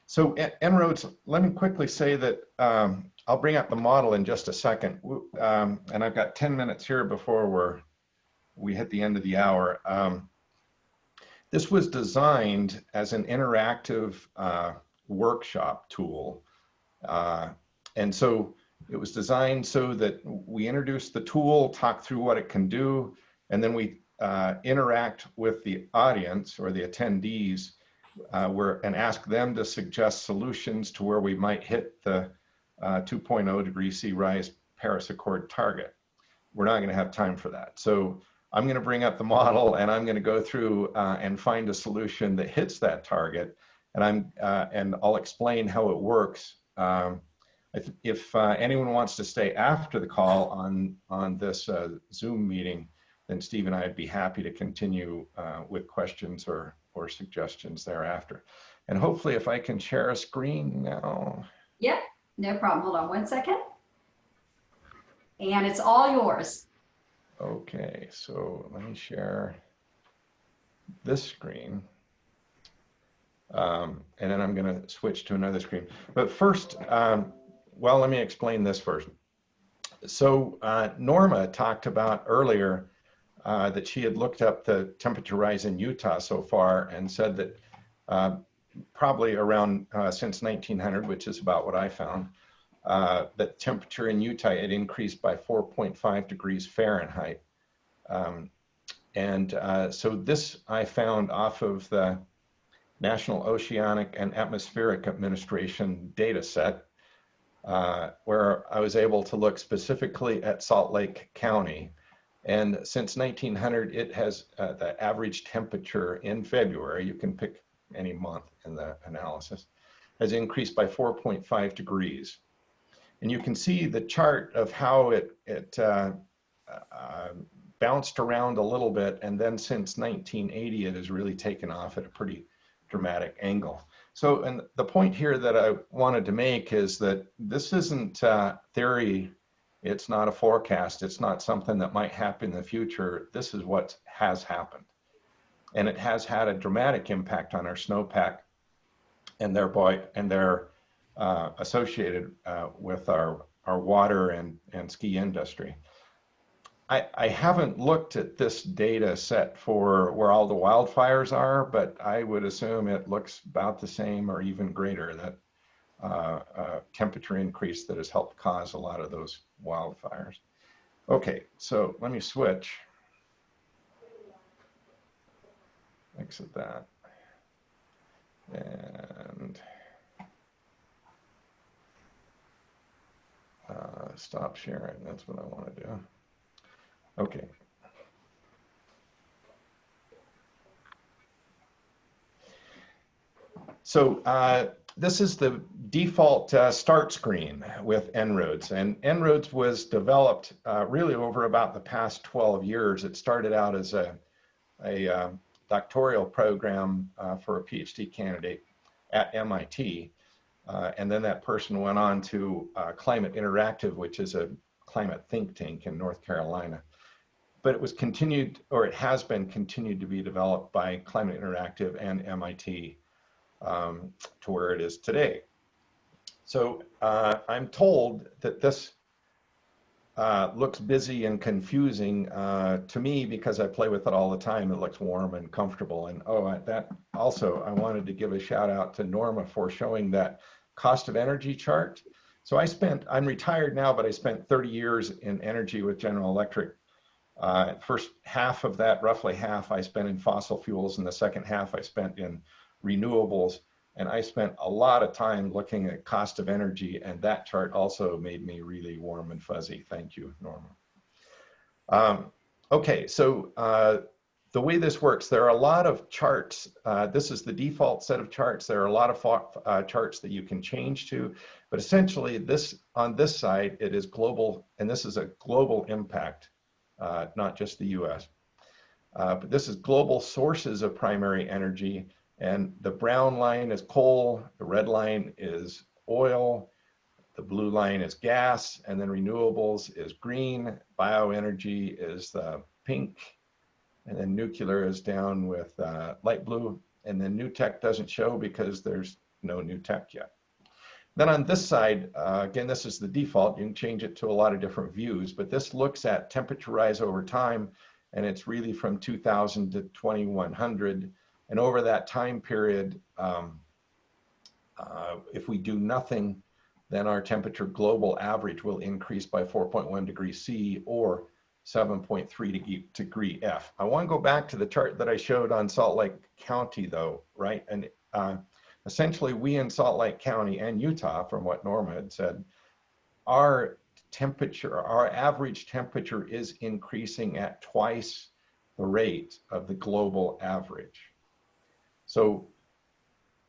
So En-ROADS, let me quickly say that I'll bring up the model in just a second. And I've got 10 minutes here before we hit the end of the hour. This was designed as an interactive workshop tool. And so it was designed so that we introduce the tool, talk through what it can do, and then we interact with the audience or the attendees and ask them to suggest solutions to where we might hit the 2.0 degree C rise Paris Accord target. We're not going to have time for that. So I'm going to bring up the model and I'm going to go through and find a solution that hits that target. And I'll explain how it works. If anyone wants to stay after the call on this Zoom meeting, then Steve and I would be happy to continue with questions or suggestions thereafter. And hopefully if I can share a screen now. Yep, no problem. Hold on 1 second. And it's all yours. Okay, so let me share this screen. And then I'm going to switch to another screen. But first, well, let me explain this first. So Norma talked about earlier that she had looked up the temperature rise in Utah so far and said that probably around since 1900, which is about what I found, that temperature in Utah had increased by 4.5 degrees Fahrenheit. So this I found off of the National Oceanic and Atmospheric Administration data set, where I was able to look specifically at Salt Lake County. And since 1900, it has the average temperature in February, you can pick any month in the analysis, has increased by 4.5 degrees. And you can see the chart of how it bounced around a little bit. And then since 1980, it has really taken off at a pretty dramatic angle. So, and the point here that I wanted to make is that this isn't theory. It's not a forecast. It's not something that might happen in the future. This is what has happened. And it has had a dramatic impact on our snowpack and their associated with our water and ski industry. I haven't looked at this data set for where all the wildfires are, but I would assume it looks about the same or even greater, that temperature increase that has helped cause a lot of those wildfires. Okay, so let me switch. Exit that. And stop sharing, that's what I want to do. Okay. So this is the default start screen with En-ROADS, and En-ROADS was developed really over about the past 12 years. It started out as a doctoral program for a PhD candidate at MIT, and then that person went on to Climate Interactive, which is a climate think tank in North Carolina. But it was continued, or it has been continued to be developed by Climate Interactive and MIT to where it is today. So I'm told that this looks busy and confusing to me because I play with it all the time. It looks warm and comfortable. And that also, I wanted to give a shout out to Norma for showing that cost of energy chart. So I'm retired now, but I spent 30 years in energy with General Electric. First half of that, roughly half, I spent in fossil fuels, and the second half I spent in renewables. And I spent a lot of time looking at cost of energy, and that chart also made me really warm and fuzzy. Thank you, Norma. Okay, so the way this works, there are a lot of charts. This is the default set of charts. There are a lot of charts that you can change to, but essentially on this side, it is global, and this is a global impact. Not just the US. But this is global sources of primary energy, and the brown line is coal, the red line is oil, the blue line is gas, and then renewables is green, bioenergy is the pink, and then nuclear is down with light blue, and then new tech doesn't show because there's no new tech yet. Then on this side, again, this is the default. You can change it to a lot of different views, but this looks at temperature rise over time, and it's really from 2000 to 2100. And over that time period, if we do nothing, then our temperature global average will increase by 4.1 degrees C or 7.3 degree F. I want to go back to the chart that I showed on Salt Lake County though, right? And essentially, we in Salt Lake County and Utah, from what Norma had said, our average temperature is increasing at twice the rate of the global average. So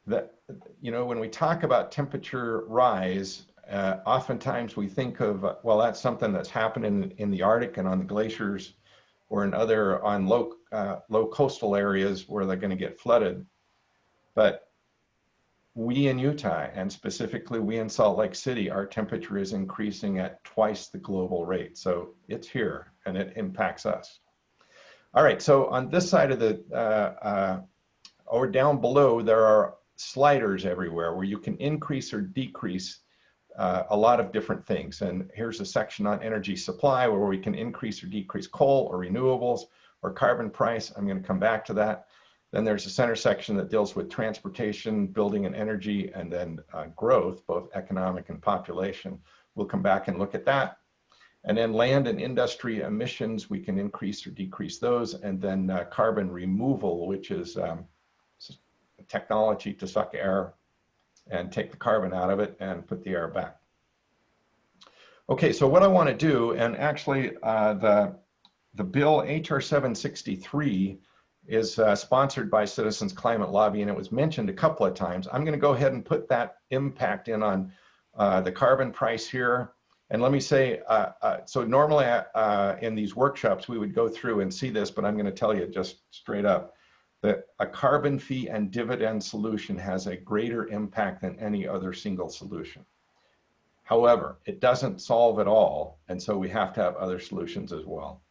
that, when we talk about temperature rise, oftentimes we think of, well, that's something that's happening in the Arctic and on the glaciers or in other on low coastal areas where they're going to get flooded. But we in Utah, and specifically we in Salt Lake City, our temperature is increasing at twice the global rate. So it's here and it impacts us. All right, so on this side of the, or down below, there are sliders everywhere where you can increase or decrease a lot of different things. And here's a section on energy supply where we can increase or decrease coal or renewables or carbon price. I'm going to come back to that. Then there's a center section that deals with transportation, building and energy, and then growth, both economic and population. We'll come back and look at that. And then land and industry emissions, we can increase or decrease those. And then carbon removal, which is technology to suck air and take the carbon out of it and put the air back. Okay, so what I want to do, and actually the bill HR 763 is sponsored by Citizens Climate Lobby, and it was mentioned a couple of times. I'm going to go ahead and put that impact in on the carbon price here. And let me say, so normally in these workshops, we would go through and see this, but I'm going to tell you just straight up that a carbon fee and dividend solution has a greater impact than any other single solution. However, it doesn't solve it all, and so we have to have other solutions as well.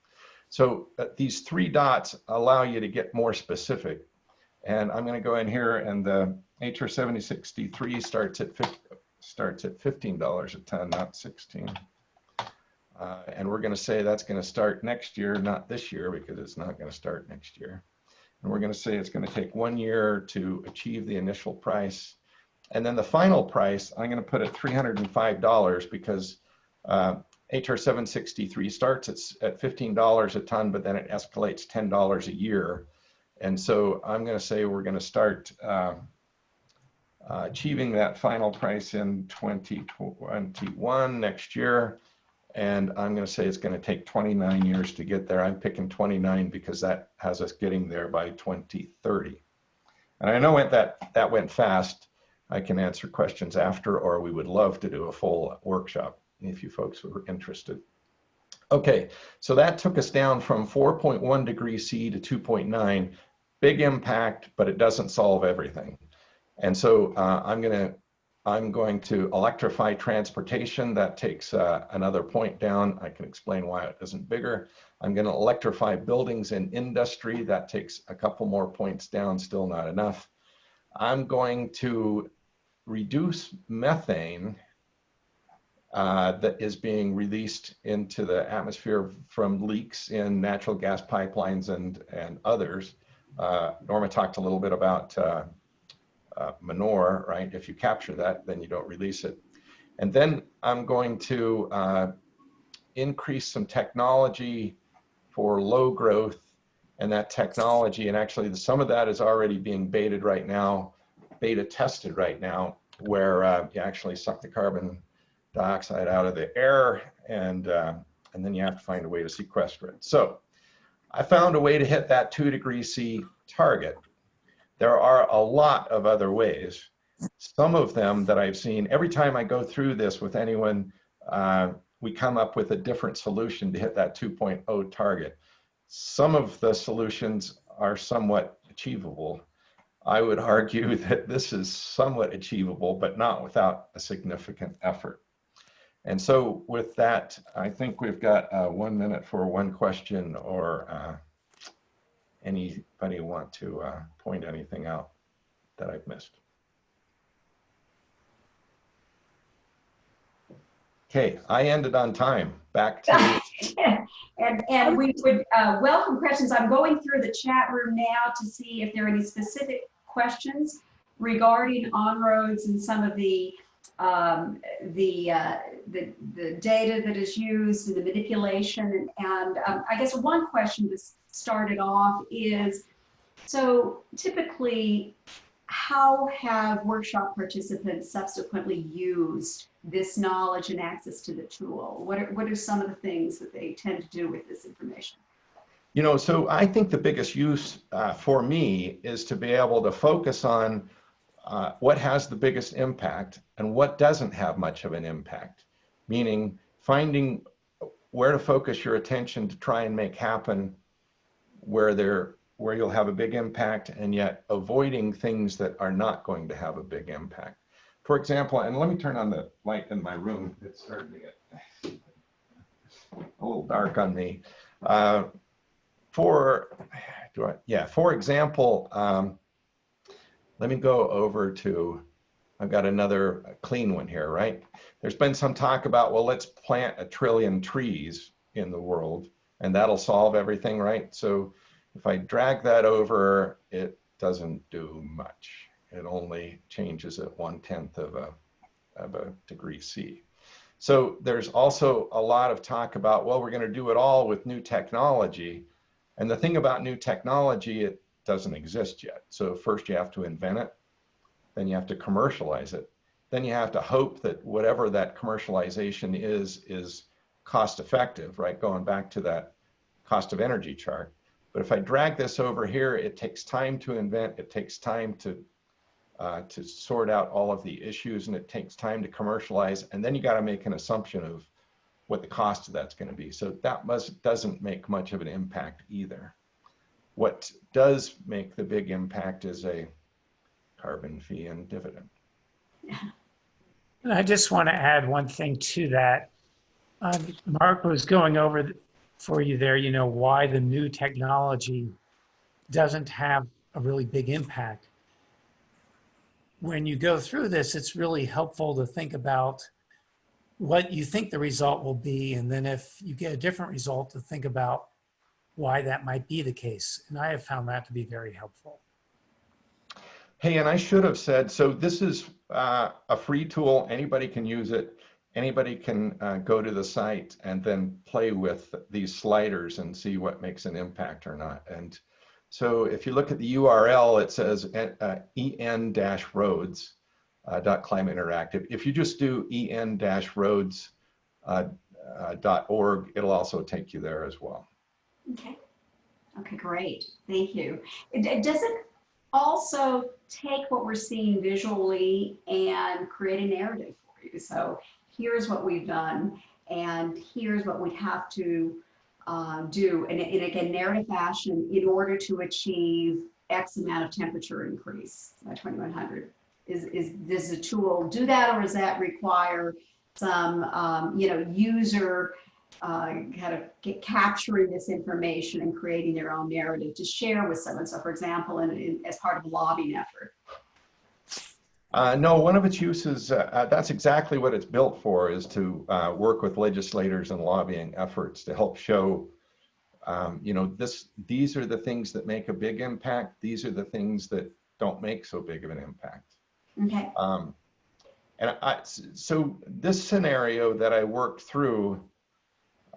So these three dots allow you to get more specific. And I'm going to go in here, and the HR 7063 starts at $15 a ton, not 16. And we're going to say that's going to start next year, not this year, because it's not going to start next year. And we're going to say it's going to take 1 year to achieve the initial price. And then the final price, I'm going to put at $305 because HR 763 starts at $15 a ton, but then it escalates $10 a year. And so I'm going to say we're going to start achieving that final price in 2021 next year. And I'm going to say it's going to take 29 years to get there. I'm picking 29 because that has us getting there by 2030. And I know that went fast. I can answer questions after, or we would love to do a full workshop if you folks were interested. Okay, so that took us down from 4.1 degrees C to 2.9. Big impact, but it doesn't solve everything. And so I'm going to electrify transportation. That takes another point down. I can explain why it isn't bigger. I'm going to electrify buildings and industry. That takes a couple more points down, still not enough. I'm going to reduce methane that is being released into the atmosphere from leaks in natural gas pipelines and others. Norma talked a little bit about manure, right? If you capture that, then you don't release it. And then I'm going to increase some technology for low growth, and that technology, and actually some of that is already being beta tested right now, where you actually suck the carbon dioxide out of the air, and then you have to find a way to sequester it. So I found a way to hit that 2 degrees C target. There are a lot of other ways. Some of them that I've seen, every time I go through this with anyone, we come up with a different solution to hit that 2.0 target. Some of the solutions are somewhat achievable. I would argue that this is somewhat achievable, but not without a significant effort. And so with that, I think we've got 1 minute for one question, or anybody want to point anything out that I've missed? Okay, I ended on time. Back to and we would welcome questions. I'm going through the chat room now to see if there are any specific questions regarding on-roads and some of the data that is used and the manipulation. And I guess one question that started off is, so typically, how have workshop participants subsequently used this knowledge and access to the tool? What are some of the things that they tend to do with this information? You know, so I think the biggest use for me is to be able to focus on what has the biggest impact and what doesn't have much of an impact, meaning finding where to focus your attention to try and make happen where you'll have a big impact, and yet avoiding things that are not going to have a big impact. For example, and let me turn on the light in my room. It's starting to get a little dark on me. For example, let me go over to, I've got another clean one here, right? There's been some talk about, well, let's plant 1 trillion trees in the world and that'll solve everything, right? So if I drag that over, it doesn't do much. It only changes it 1/10 of a degree C. So there's also a lot of talk about, well, we're going to do it all with new technology. And the thing about new technology, it doesn't exist yet. So first you have to invent it, then you have to commercialize it. Then you have to hope that whatever that commercialization is cost effective, right? Going back to that cost of energy chart. But if I drag this over here, it takes time to invent, it takes time to sort out all of the issues, and it takes time to commercialize. And then you got to make an assumption of what the cost of that's going to be. So that doesn't make much of an impact either. What does make the big impact is a carbon fee and dividend. And I just want to add one thing to that. Mark was going over for you there, you know, why the new technology doesn't have a really big impact. When you go through this, it's really helpful to think about what you think the result will be, and then if you get a different result, to think about why that might be the case. And I have found that to be very helpful. Hey, and I should have said, so this is a free tool. Anybody can use it. Anybody can go to the site and then play with these sliders and see what makes an impact or not. And so if you look at the URL, it says en-roads.climateinteractive. If you just do en-roads.org, it'll also take you there as well. Okay. Okay, great. Thank you. Does it also take what we're seeing visually and create a narrative for you? So here's what we've done, and here's what we have to do in a narrative fashion in order to achieve X amount of temperature increase by 2100. Does the tool do that, or does that require some user kind of capturing this information and creating their own narrative to share with someone? So for example, as part of a lobbying effort. No, one of its uses, that's exactly what it's built for, is to work with legislators and lobbying efforts to help show, these are the things that make a big impact. These are the things that don't make so big of an impact. Okay. So this scenario that I worked through,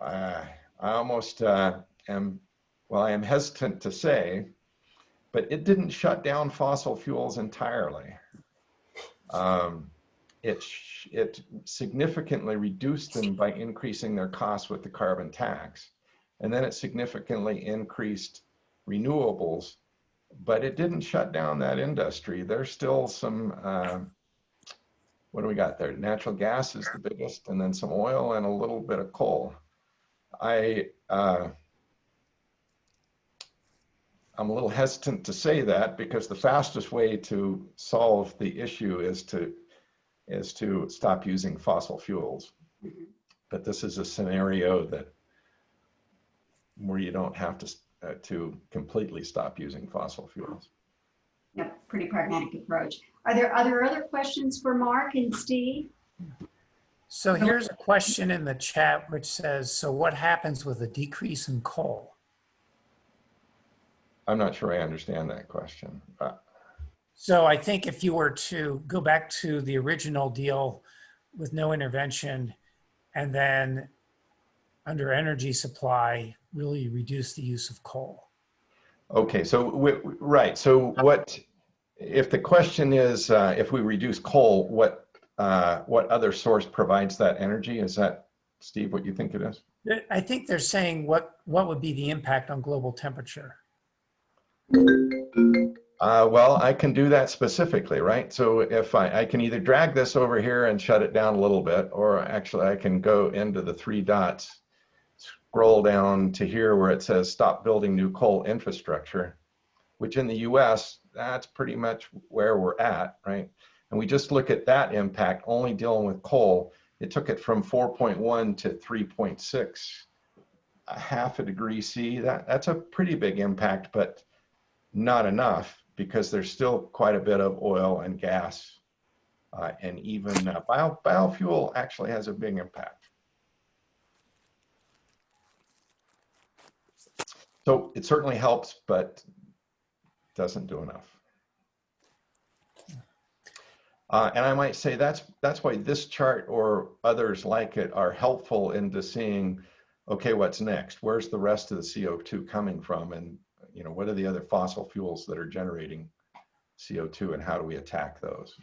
I almost I am hesitant to say, but it didn't shut down fossil fuels entirely. It significantly reduced them by increasing their costs with the carbon tax. And then it significantly increased renewables, but it didn't shut down that industry. There's still some, what do we got there? Natural gas is the biggest, and then some oil and a little bit of coal. I'm a little hesitant to say that, because the fastest way to solve the issue is to stop using fossil fuels. But this is a scenario where you don't have to completely stop using fossil fuels. Yep, pretty pragmatic approach. Are there other questions for Mark and Steve? So here's a question in the chat which says, so what happens with a decrease in coal? I'm not sure I understand that question. So I think if you were to go back to the original deal with no intervention, and then under energy supply, really reduce the use of coal. Okay, so right. So what, if the question is, if we reduce coal, what other source provides that energy? Is that, Steve, what you think it is? I think they're saying what would be the impact on global temperature? Well, I can do that specifically, right? So if I can either drag this over here and shut it down a little bit, or actually I can go into the 3 dots. scroll down to here where it says stop building new coal infrastructure, which in the US, that's pretty much where we're at, right? And we just look at that impact, only dealing with coal, it took it from 4.1 to 3.6, a half a degree C. That's a pretty big impact, but not enough, because there's still quite a bit of oil and gas, and even biofuel actually has a big impact. So it certainly helps, but doesn't do enough. And I might say that's why this chart or others like it are helpful into seeing, okay, what's next? Where's the rest of the CO2 coming from? And what are the other fossil fuels that are generating CO2, and how do we attack those?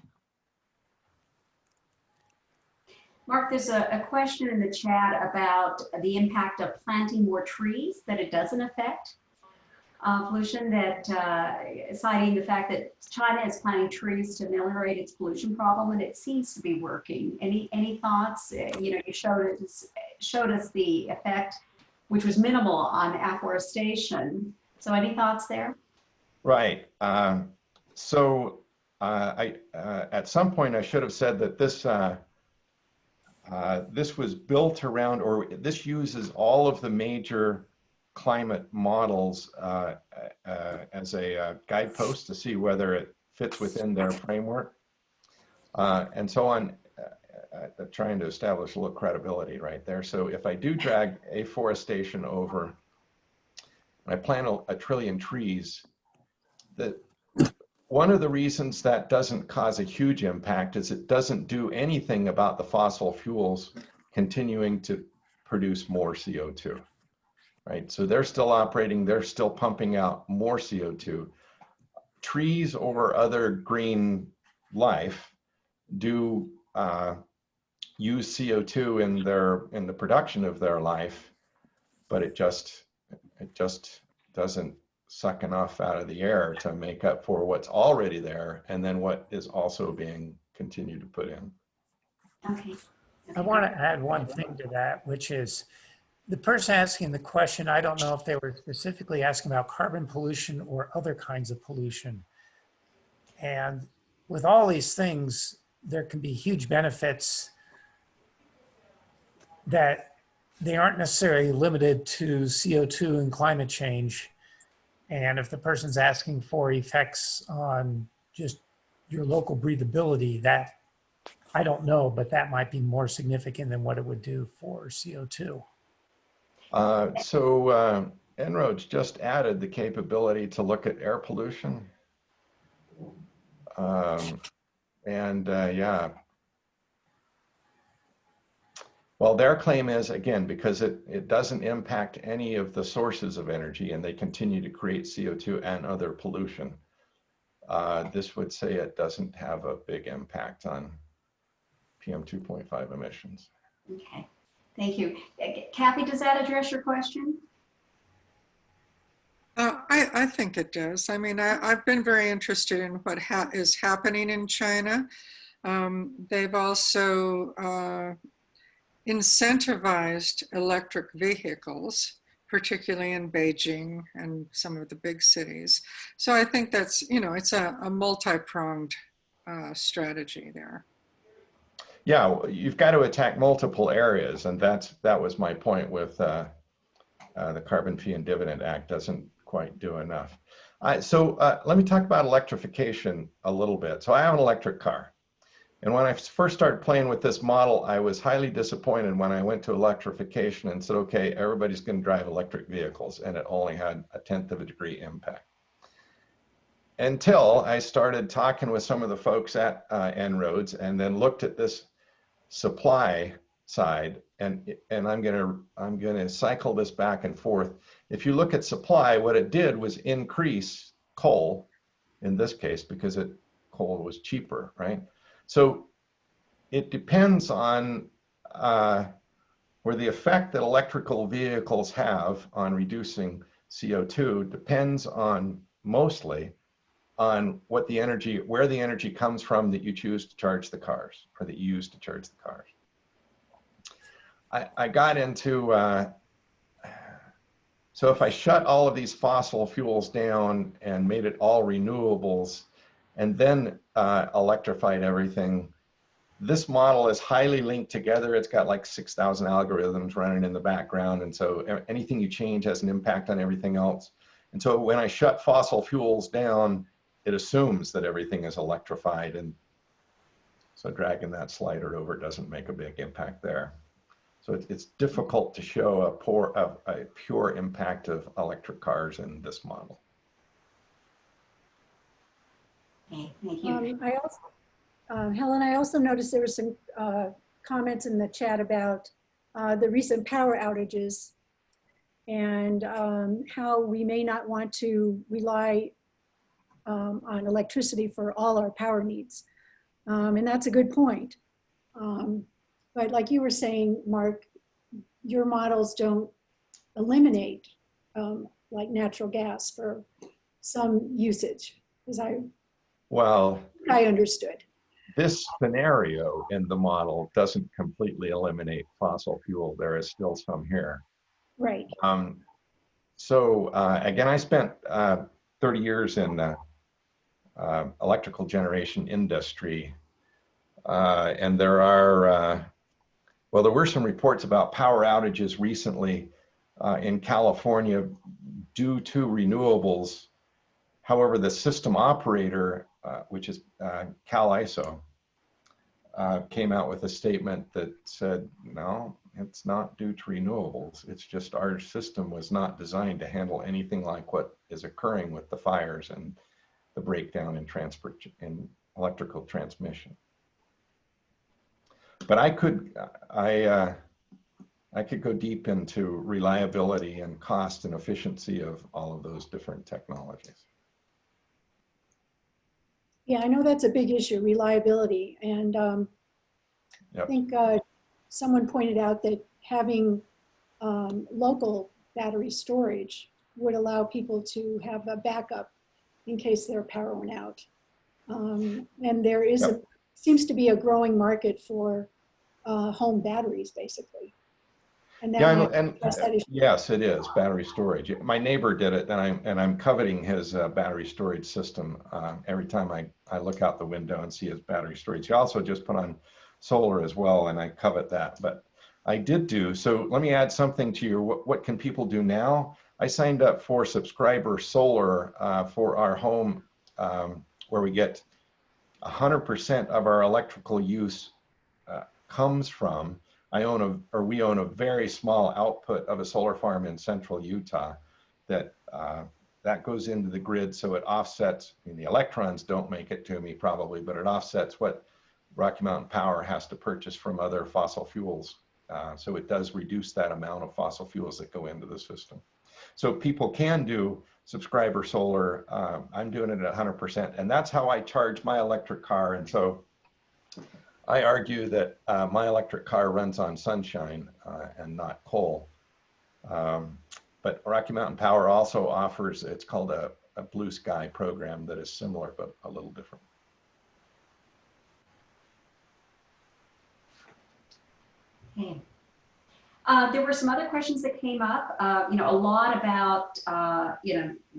Mark, there's a question in the chat about the impact of planting more trees that it doesn't affect pollution, that citing the fact that China is planting trees to ameliorate its pollution problem, and it seems to be working. Any thoughts? You showed us the effect, which was minimal on afforestation. So any thoughts there? Right. So at some point I should have said that this was built around, or this uses all of the major climate models as a guidepost to see whether it fits within their framework, and so on, trying to establish a little credibility right there. So if I do drag afforestation over, and I plant a trillion trees, one of the reasons that doesn't cause a huge impact is it doesn't do anything about the fossil fuels continuing to produce more CO2, right? So they're still operating, they're still pumping out more CO2. Trees or other green life do use CO2 in the production of their life, but it just doesn't suck enough out of the air to make up for what's already there, and then what is also being continued to put in. Okay. I want to add one thing to that, which is the person asking the question, I don't know if they were specifically asking about carbon pollution or other kinds of pollution. And with all these things, there can be huge benefits that they aren't necessarily limited to CO2 and climate change. And if the person's asking for effects on just your local breathability, that I don't know, but that might be more significant than what it would do for CO2. So En-ROADS just added the capability to look at air pollution. Yeah. Well, their claim is, again, because it doesn't impact any of the sources of energy and they continue to create CO2 and other pollution, this would say it doesn't have a big impact on PM 2.5 emissions. Okay, thank you. Kathy, does that address your question? I think it does. I mean, I've been very interested in what is happening in China. They've also incentivized electric vehicles, particularly in Beijing and some of the big cities. So I think that's, it's a multi-pronged strategy there. Yeah, you've got to attack multiple areas, and that was my point with the Carbon Fee and Dividend Act doesn't quite do enough. So let me talk about electrification a little bit. So I have an electric car. And when I first started playing with this model, I was highly disappointed when I went to electrification and said, okay, everybody's going to drive electric vehicles, and it only had a 1/10 of a degree impact. Until I started talking with some of the folks at En-ROADS and then looked at this supply side, and I'm gonna cycle this back and forth. If you look at supply, what it did was increase coal, in this case, because coal was cheaper, right? So it depends on where the effect that electrical vehicles have on reducing CO2 depends on mostly on what the energy, where the energy comes from that you choose to charge the cars, or that you use to charge the cars. I got into So if I shut all of these fossil fuels down and made it all renewables and then electrified everything, this model is highly linked together. It's got like 6,000 algorithms running in the background. And so anything you change has an impact on everything else. And so when I shut fossil fuels down, it assumes that everything is electrified. And so dragging that slider over doesn't make a big impact there. So it's difficult to show a pure impact of electric cars in this model. Okay, thank you. Helen, I also noticed there were some comments in the chat about the recent power outages and how we may not want to rely on electricity for all our power needs. And that's a good point. But like you were saying, Mark, your models don't eliminate like natural gas for some usage, as I understood. This scenario in the model doesn't completely eliminate fossil fuel. There is still some here. Right. So again, I spent 30 years in the electrical generation industry. And there are, well, there were some reports about power outages recently in California due to renewables. However, the system operator, which is CalISO, came out with a statement that said, no, it's not due to renewables. It's just our system was not designed to handle anything like what is occurring with the fires and the breakdown in electrical transmission. But I could go deep into reliability and cost and efficiency of all of those different technologies. Yeah, I know that's a big issue, reliability. And Yep. I think someone pointed out that having local battery storage would allow people to have a backup in case their power went out. And there is Yep. seems to be a growing market for home batteries, basically. And that Yeah, might and address that issue. yes, it is battery storage. My neighbor did it, and I'm coveting his battery storage system every time I look out the window and see his battery storage. He also just put on solar as well, and I covet that. But I did do, so let me add something to your, what can people do now? I signed up for subscriber solar for our home, where we get 100% of our electrical use comes from. We own a very small output of a solar farm in central Utah that goes into the grid, so it offsets. I mean, the electrons don't make it to me probably, but it offsets what Rocky Mountain Power has to purchase from other fossil fuels. So it does reduce that amount of fossil fuels that go into the system. So people can do subscriber solar. I'm doing it at 100%, and that's how I charge my electric car. And so I argue that my electric car runs on sunshine and not coal. But Rocky Mountain Power also offers, it's called a Blue Sky program that is similar, but a little different. Okay. There were some other questions that came up, a lot about,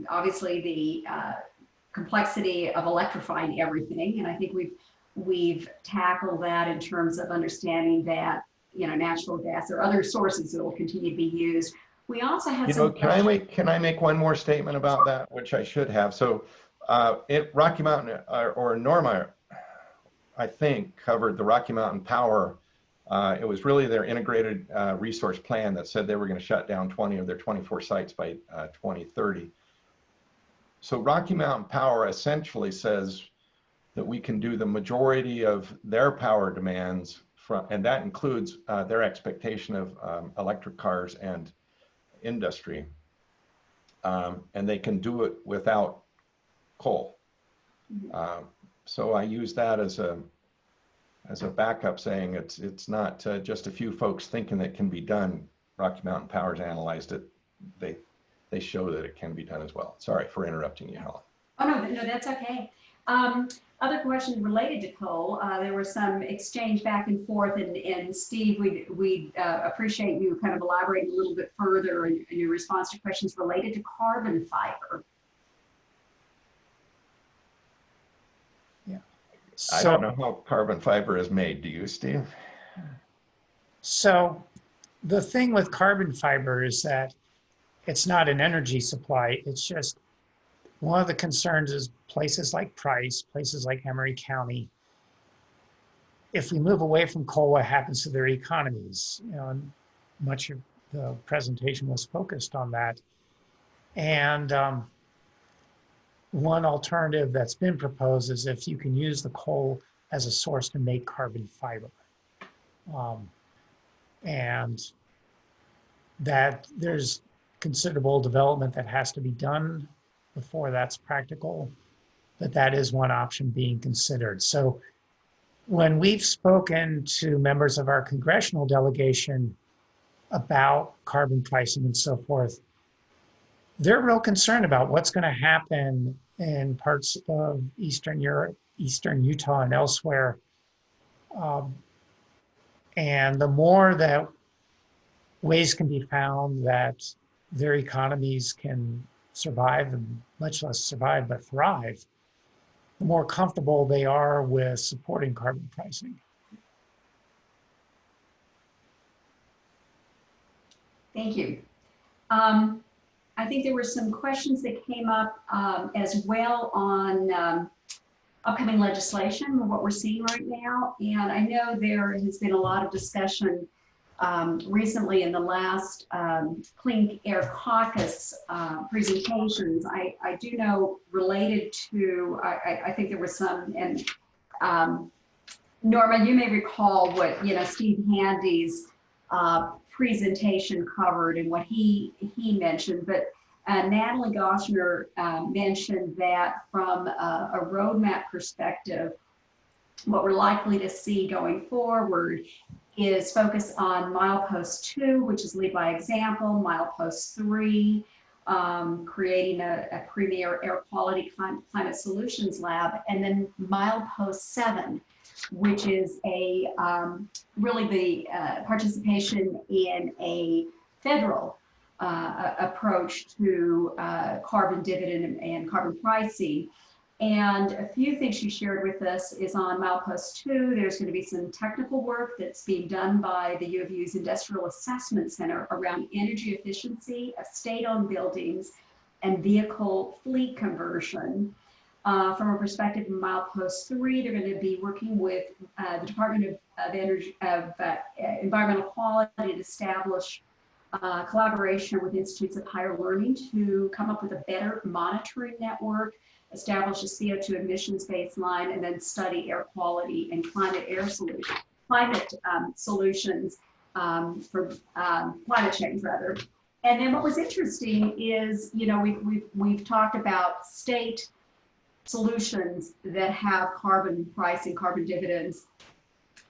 obviously the complexity of electrifying everything. And I think we've tackled that in terms of understanding that, natural gas or other sources that will continue to be used. We also have can I make one more statement about that, which I should have? So Rocky Mountain or Norma, I think, covered the Rocky Mountain Power. It was really their integrated resource plan that said they were going to shut down 20 of their 24 sites by 2030. So Rocky Mountain Power essentially says that we can do the majority of their power demands and that includes their expectation of electric cars and industry. And they can do it without coal. So I use that as a backup, saying it's not just a few folks thinking that it can be done. Rocky Mountain Power's analyzed it. They show that it can be done as well. Sorry for interrupting you, Helen. Oh, no, that's okay. Other questions related to coal. There was some exchange back and forth, and Steve, we'd appreciate you kind of elaborating a little bit further in your response to questions related to carbon fiber. I don't know how carbon fiber is made. Do you, Steve? So the thing with carbon fiber is that it's not an energy supply. It's just one of the concerns is places like Price, places like Emery County. If we move away from coal, what happens to their economies? You know, and much of the presentation was focused on that. And one alternative that's been proposed is if you can use the coal as a source to make carbon fiber. And that there's considerable development that has to be done before that's practical, but that is one option being considered. So when we've spoken to members of our congressional delegation about carbon pricing and so forth, they're real concerned about what's going to happen in parts of Eastern Europe, Eastern Utah, and elsewhere. And the more that ways can be found that their economies can survive, and much less survive, but thrive, the more comfortable they are with supporting carbon pricing. Thank you. I think there were some questions that came up as well on upcoming legislation, what we're seeing right now. And I know there has been a lot of discussion recently in the last Clean Air Caucus presentations. I do know related to, I think there was some, and Norma, you may recall what, Steve Handy's presentation covered and what he mentioned, but Natalie Gossner mentioned that from a roadmap perspective, what we're likely to see going forward is focus on milepost 2, which is lead by example, milepost 3, creating a premier air quality climate solutions lab, and then milepost 7, which is a really the participation in a federal approach to carbon dividend and carbon pricing. And a few things she shared with us is on milepost 2, there's going to be some technical work that's being done by the U of U's Industrial Assessment Center around energy efficiency of state-owned buildings and vehicle fleet conversion. From a perspective of milepost 3, they're going to be working with the Department of Environmental Quality to establish collaboration with institutes of higher learning to come up with a better monitoring network, establish a CO2 emissions baseline, and then study air quality and climate solutions for climate change, rather. And then what was interesting is, we've talked about state solutions that have carbon pricing, carbon dividends.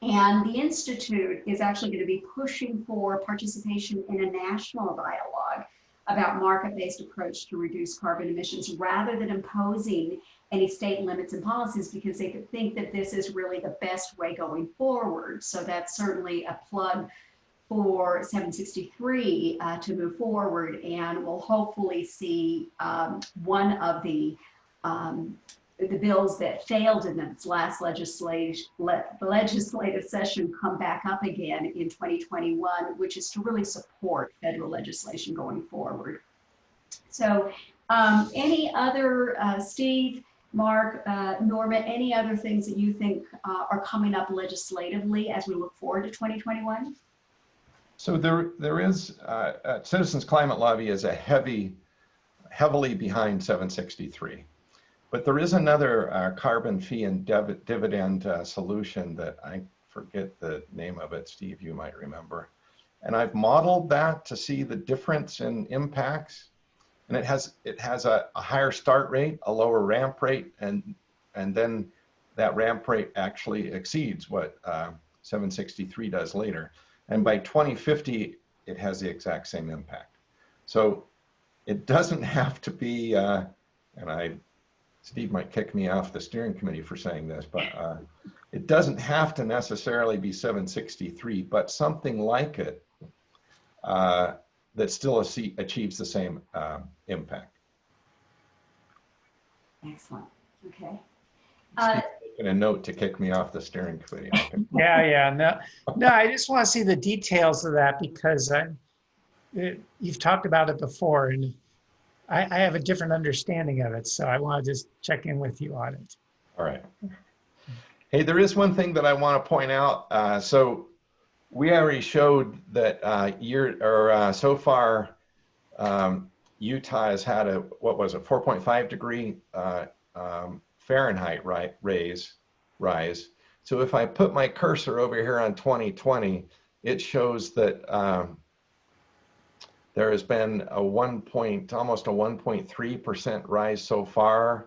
And the Institute is actually going to be pushing for participation in a national dialogue about market-based approach to reduce carbon emissions rather than imposing any state limits and policies, because they could think that this is really the best way going forward. So that's certainly a plug for 763 to move forward, and we'll hopefully see one of the bills that failed in its last legislative session come back up again in 2021, which is to really support federal legislation going forward. So any other, Steve, Mark, Norma, any other things that you think are coming up legislatively as we look forward to 2021? So there is, Citizens Climate Lobby is heavily behind 763. But there is another carbon fee and dividend solution that I forget the name of it. Steve, you might remember. And I've modeled that to see the difference in impacts. And it has a higher start rate, a lower ramp rate, and then that ramp rate actually exceeds what 763 does later. And by 2050, it has the exact same impact. So it doesn't have to be, and I Steve might kick me off the steering committee for saying this, but it doesn't have to necessarily be 763, but something like it that still achieves the same impact. Excellent. Okay. Steve's making a note to kick me off the steering committee. Yeah. No, I just want to see the details of that because you've talked about it before and I have a different understanding of it. So I want to just check in with you on it. All right. Hey, there is one thing that I want to point out. So we already showed that so far, Utah has had a, 4.5 degree Fahrenheit rise. So if I put my cursor over here on 2020, it shows that there has been almost a 1.3% rise so far,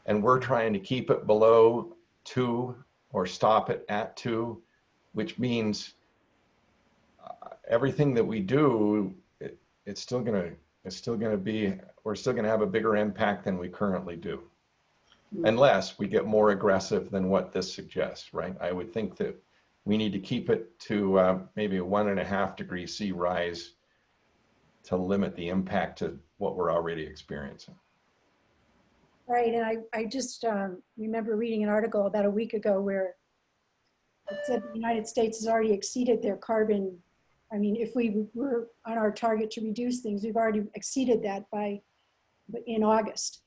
and we're trying to keep it below 2 or stop it at 2, which means everything that we do, we're still going to have a bigger impact than we currently do, unless we get more aggressive than what this suggests, right? I would think that we need to keep it to maybe a 1.5 degree C rise to limit the impact to what we're already experiencing. Right, and I just remember reading an article about a week ago where it said the United States has already exceeded their carbon. I mean, if we were on our target to reduce things, we've already exceeded that in August.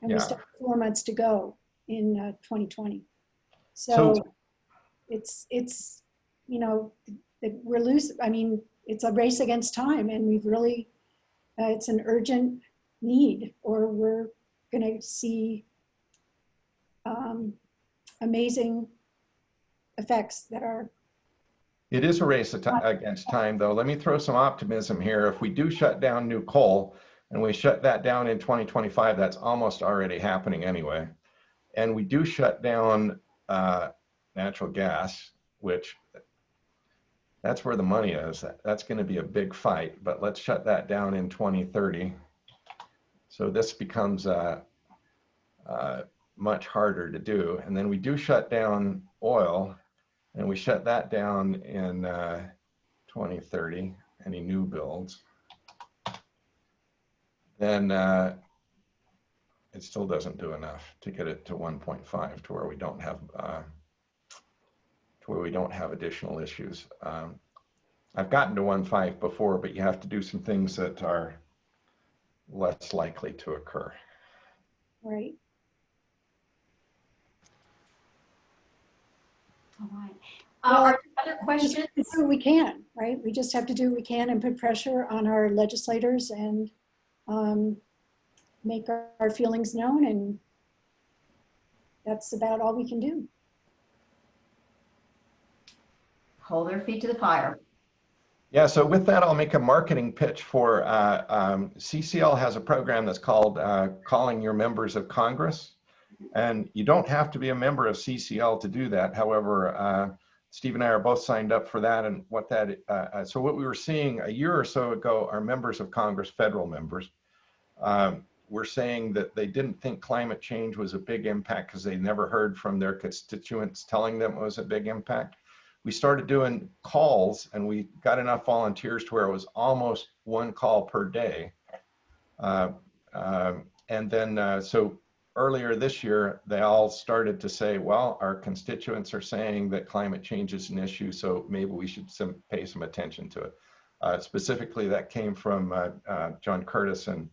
And we still have 4 months to go in 2020. So it's you know, that we're losing. I mean, it's a race against time, and we've really, it's an urgent need, or we're going to see amazing effects that are. It is a race against time, though. Let me throw some optimism here. If we do shut down new coal, and we shut that down in 2025, that's almost already happening anyway. And we do shut down natural gas, which that's where the money is. That's going to be a big fight, but let's shut that down in 2030. So this becomes much harder to do. And then we do shut down oil, and we shut that down in 2030, any new builds. Then it still doesn't do enough to get it to 1.5 to where we don't have additional issues. I've gotten to 1.5 before, but you have to do some things that are less likely to occur. Right. All right. Well, are there other questions? We do what we can, right? We just have to do what we can and put pressure on our legislators and make our feelings known, and that's about all we can do. Hold their feet to the fire. Yeah, so with that, I'll make a marketing pitch for CCL has a program that's called Calling Your Members of Congress. And you don't have to be a member of CCL to do that. However, Steve and I are both signed up for that. And what that, so what we were seeing a year or so ago, our members of Congress, federal members, were saying that they didn't think climate change was a big impact because they never heard from their constituents telling them it was a big impact. We started doing calls, and we got enough volunteers to where it was almost 1 call per day. And then, so earlier this year, they all started to say, well, our constituents are saying that climate change is an issue, so maybe we should pay some attention to it. Specifically, that came from John Curtis and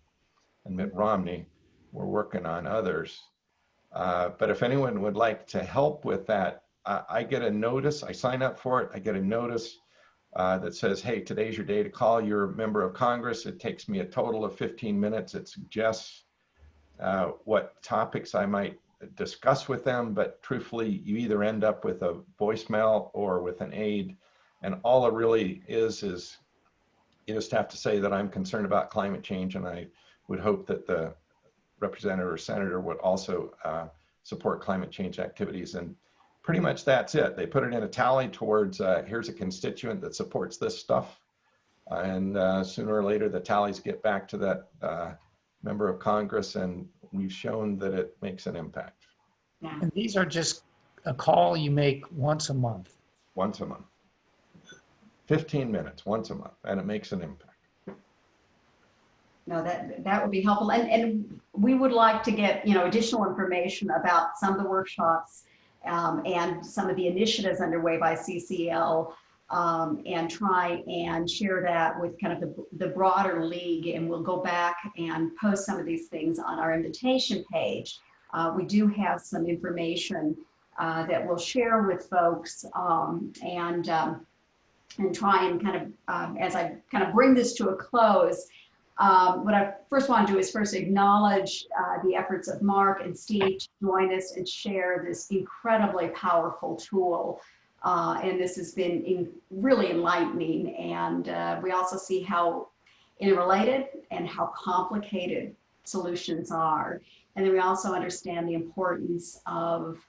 Mitt Romney. We're working on others. But if anyone would like to help with that, I get a notice, I sign up for it, I get a notice that says, hey, today's your day to call your member of Congress. It takes me a total of 15 minutes. It suggests what topics I might discuss with them, but truthfully, you either end up with a voicemail or with an aide, and all it really is you just have to say that I'm concerned about climate change, and I would hope that the representative or senator would also support climate change activities. And pretty much that's it. They put it in a tally towards, here's a constituent that supports this stuff. And sooner or later, the tallies get back to that member of Congress, and we've shown that it makes an impact Yeah. And these are just a call you make once a month. once a month. 15 minutes once a month, and it makes an impact. No, that would be helpful. And we would like to get, additional information about some of the workshops and some of the initiatives underway by CCL, and try and share that with kind of the broader league. And we'll go back and post some of these things on our invitation page. We do have some information that we'll share with folks, and try and kind of, as I kind of bring this to a close, what I first want to do is first acknowledge the efforts of Mark and Steve to join us and share this incredibly powerful tool. And this has been really enlightening. And we also see how interrelated and how complicated solutions are. And then we also understand the importance of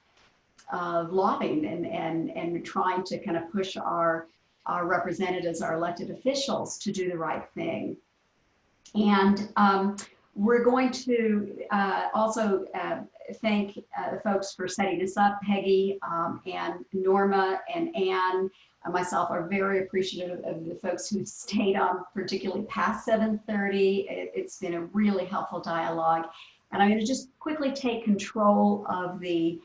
lobbying and trying to kind of push our representatives, our elected officials, to do the right thing. And we're going to also thank the folks for setting this up. Peggy and Norma and Anne and myself are very appreciative of the folks who stayed on, particularly past 7:30. It's been a really helpful dialogue. And I'm going to just quickly take control of the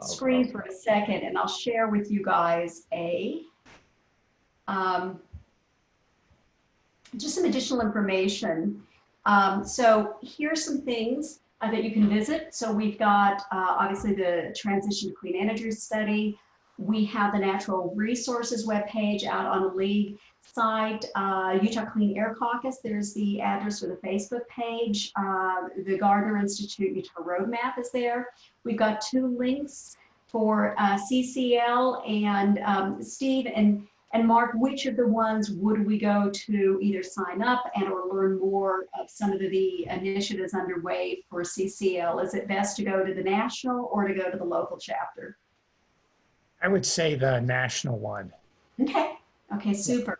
screen for a second, and I'll share with you guys just some additional information. So here's some things that you can visit. So we've got obviously the Transition to Clean Energy Study. We have the Natural Resources webpage out on the league site. Utah Clean Air Caucus, there's the address for the Facebook page. The Gardner Institute Utah Roadmap is there. We've got 2 links for CCL, and Steve and Mark, which of the ones would we go to either sign up and or learn more of some of the initiatives underway for CCL? Is it best to go to the national or to go to the local chapter? I would say the national one. Okay, super.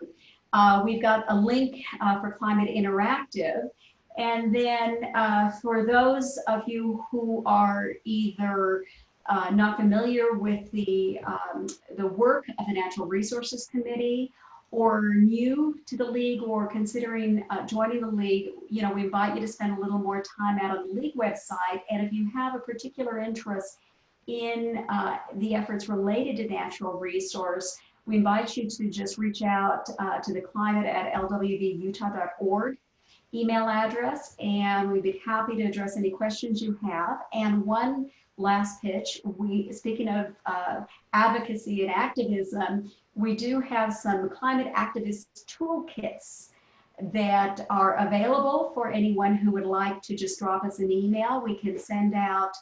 We've got a link for Climate Interactive. And then for those of you who are either not familiar with the work of the Natural Resources Committee, or new to the league, or considering joining the league, we invite you to spend a little more time out on the league website. And if you have a particular interest in the efforts related to natural resource, we invite you to just reach out to the climate@lwvutah.org email address, and we'd be happy to address any questions you have. And one last pitch, speaking of advocacy and activism, we do have some climate activist toolkits that are available for anyone who would like to just drop us an email. We can send out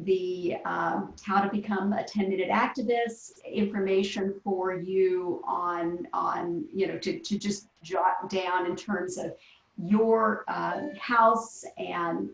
the how to become a 10-minute activist information for you on to just jot down in terms of your house and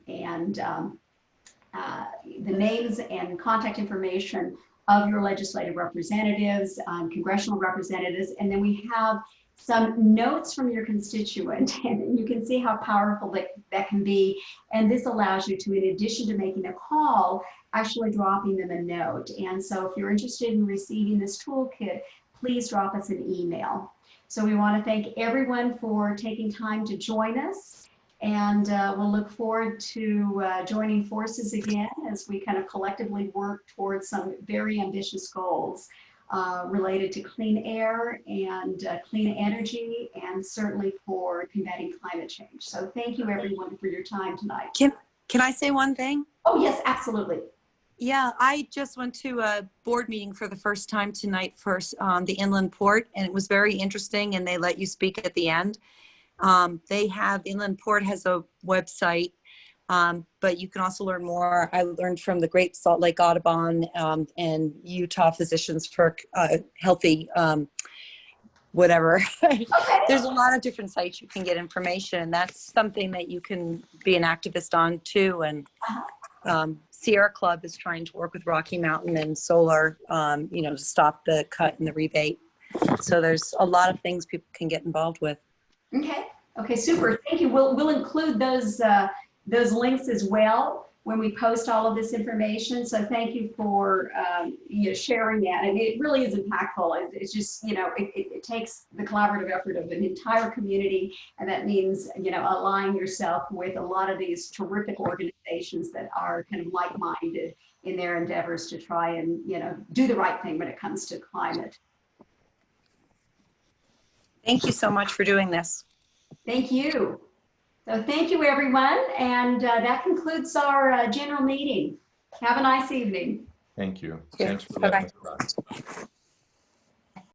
the names and contact information of your legislative representatives, congressional representatives, and then we have some notes from your constituent, and you can see how powerful that can be. And this allows you to, in addition to making a call, actually dropping them a note. And so if you're interested in receiving this toolkit, please drop us an email. So we want to thank everyone for taking time to join us. And we'll look forward to joining forces again as we kind of collectively work towards some very ambitious goals related to clean air and clean energy, and certainly for combating climate change. So thank you everyone for your time tonight. Can I say one thing? Oh yes, absolutely. Yeah, I just went to a board meeting for the first time tonight for the inland port, and it was very interesting, and they let you speak at the end. They have, Inland Port has a website, but you can also learn more. I learned from the Great Salt Lake Audubon and Utah Physicians for Healthy, whatever. Okay. There's a lot of different sites you can get information, and that's something that you can be an activist on too. And Sierra Club is trying to work with Rocky Mountain and Solar, to stop the cut and the rebate. So there's a lot of things people can get involved with. Okay, Okay, super. Thank you. We'll include those links as well when we post all of this information. So thank you for sharing that. And it really is impactful. It's just, it takes the collaborative effort of an entire community. And that means, aligning yourself with a lot of these terrific organizations that are kind of like-minded in their endeavors to try and, do the right thing when it comes to climate. Thank you so much for doing this. Thank you. So thank you, everyone. And that concludes our general meeting. Have a nice evening. Thank you. Yeah. Thanks for Bye-bye. letting us run.